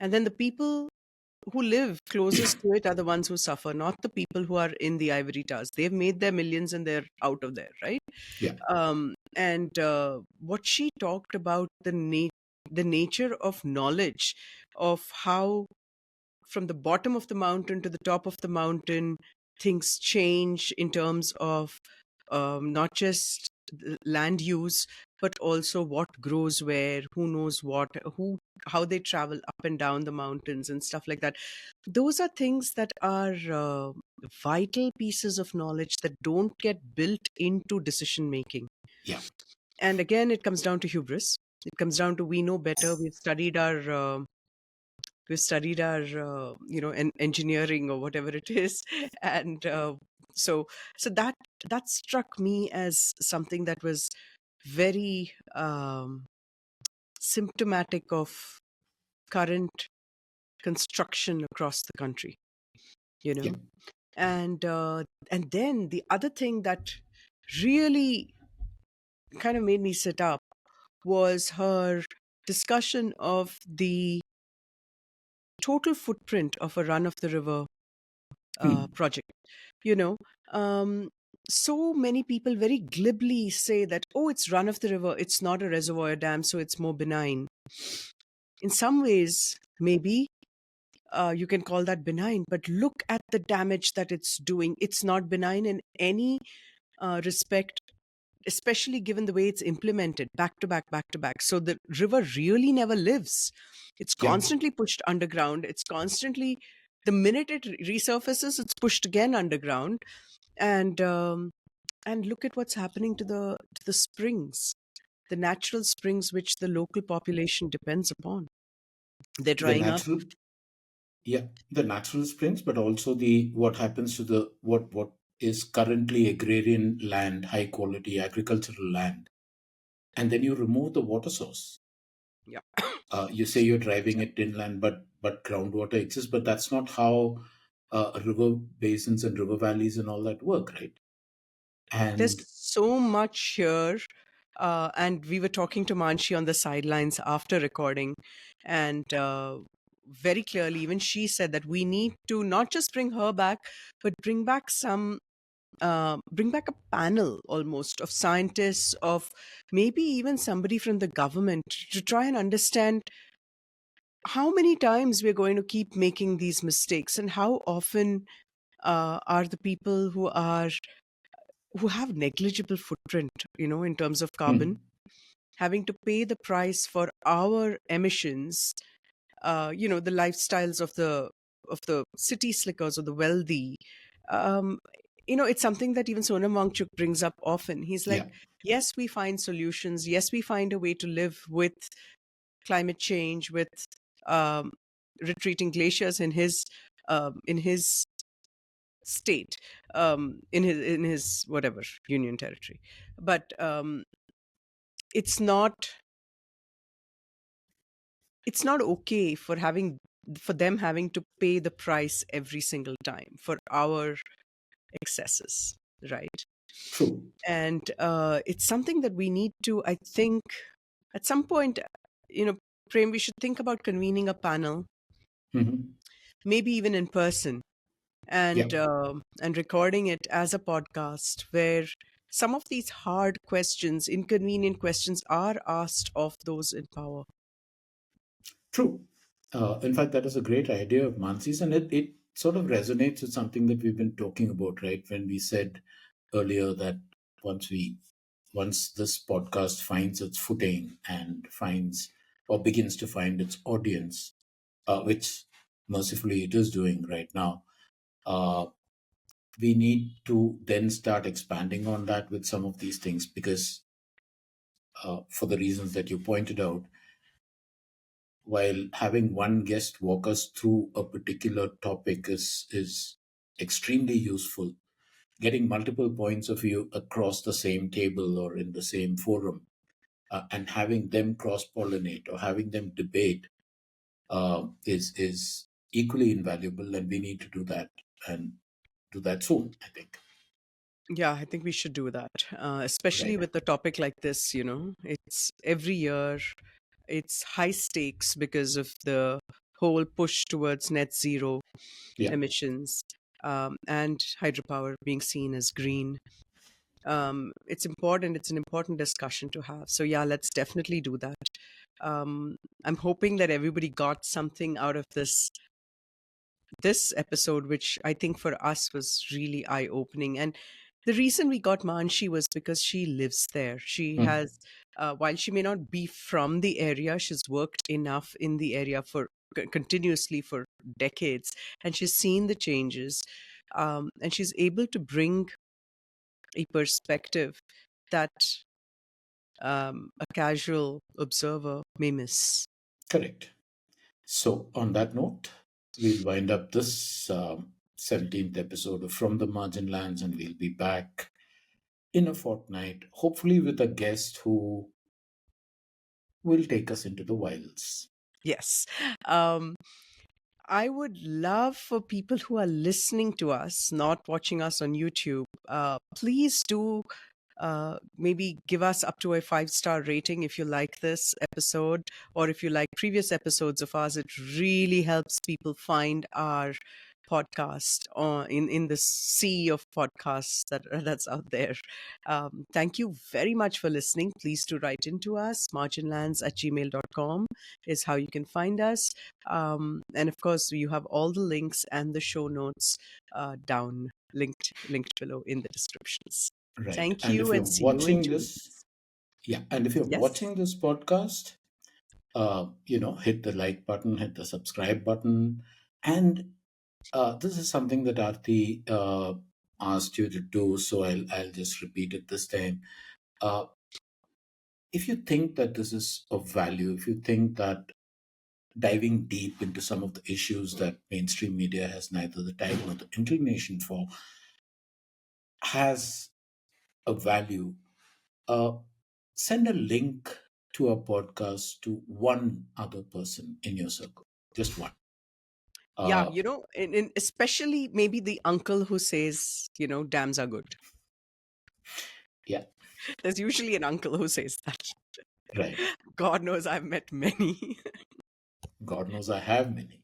and then the people who live closest to it are the ones who suffer, not the people who are in the ivory towers. They've made their millions and they're out of there, right? Yeah, And what she talked about, the nature of knowledge, of how from the bottom of the mountain to the top of the mountain, things change in terms of not just land use, but also what grows where, who knows what, how they travel up and down the mountains and stuff like that. Those are things that are vital pieces of knowledge that don't get built into decision making. yeah, And again, it comes down to hubris. It comes down to we know better. We've studied our engineering or whatever it is, and so so that struck me as something that was very symptomatic of current construction across the country, you Yeah. know. And then the other thing that really kind of made me sit up was her discussion of the total footprint of a run of the river Hmm. project. You know, um, so many people very glibly say that, oh, it's run of the river, it's not a reservoir dam, so it's more benign. In some ways, maybe you can call that benign, but look at the damage that it's doing. It's not benign in any respect, especially given the way it's implemented back to back, back to back. So the river really never lives. It's Yeah. constantly pushed underground. It's constantly, the minute it resurfaces, it's pushed again underground. And look at what's happening to the springs, the natural springs which the local population depends upon. They're The drying up. natural, yeah, the natural springs, but also the what happens to the what is currently agrarian land, high quality agricultural land, and then you remove the water source. Yeah. You say you're driving it inland, but groundwater exists, but that's not how river basins and river valleys and all that work, right? There's And so much here. And we were talking to Manshi on the sidelines after recording. And very clearly, even she said that we need to not just bring her back, but bring back a panel almost of scientists, of maybe even somebody from the government to try and understand how many times we're going to keep making these mistakes, and how often are the people who have negligible footprint, in terms of carbon, hmm, having to pay the price for our emissions. The lifestyles of the city slickers or the wealthy. Um, it's something that even Sonam Wangchuk brings up often. He's like, yeah, yes, we find solutions. Yes, we find a way to live with climate change, with um, retreating glaciers in his state, in his whatever union territory. But it's not okay for them having to pay the price every single time for our excesses, right? true. And it's something that we need to, I think, at some point, you know Prem, we should think about convening a panel, Hmm. maybe even in person, Yeah, and recording it as a podcast where some of these hard questions, inconvenient questions, are asked of those in power. true. In fact, that is a great idea of Mansi's, and it sort of resonates with something that we've been talking about, right? When we said earlier that once we once this podcast finds its footing and finds or begins to find its audience, which mercifully it is doing right now, uh, we need to then start expanding on that with some of these things because, for the reasons that you pointed out, while having one guest walk us through a particular topic is extremely useful, getting multiple points of view across the same table or in the same forum, and having them cross pollinate or having them debate, is equally invaluable, and we need to do that and do that soon, I think. Yeah, I think we should do that, especially Right. with a topic like this. It's every year, it's high stakes because of the whole push towards net zero Yeah. emissions, and hydropower being seen as green. It's important. It's an important discussion to have. So yeah, let's definitely do that. I'm hoping that everybody got something out of this episode, which I think for us was really eye opening. And the reason we got Manshi was because she lives there. She Mm. has, while she may not be from the area, she's worked enough in the area for continuously for decades, and she's seen the changes, and she's able to bring a perspective that a casual observer may miss. Correct. So, on that note, we'll wind up this 17th episode of From the Margin Lands, and we'll be back in a fortnight, hopefully with a guest who will take us into the wilds. Yes. Um, I would love for people who are listening to us, not watching us on YouTube, please do maybe give us up to a 5-star rating if you like this episode, or if you like previous episodes of ours. It really helps people find our podcast in the sea of podcasts that's out there. Thank you very much for listening. Please do write into us. marginlands@gmail.com is how you can find us. And of course, you have all the links and the show notes down linked below in the descriptions. Right. Thank And you, if you're and see you in watching 2 this, weeks. yeah, and if you're Yes. watching this podcast, hit the like button, hit the subscribe button. And this is something that Arti asked you to do, so I'll just repeat it this time. Uh, if you think that this is of value, if you think that diving deep into some of the issues that mainstream media has neither the time nor the inclination for has a value, uh, send a link to a podcast to one other person in your circle, just one. Yeah, Uh, especially maybe the uncle who says, dams are good. yeah, There's usually an uncle who says that. right. God knows I've met many. God knows I have many.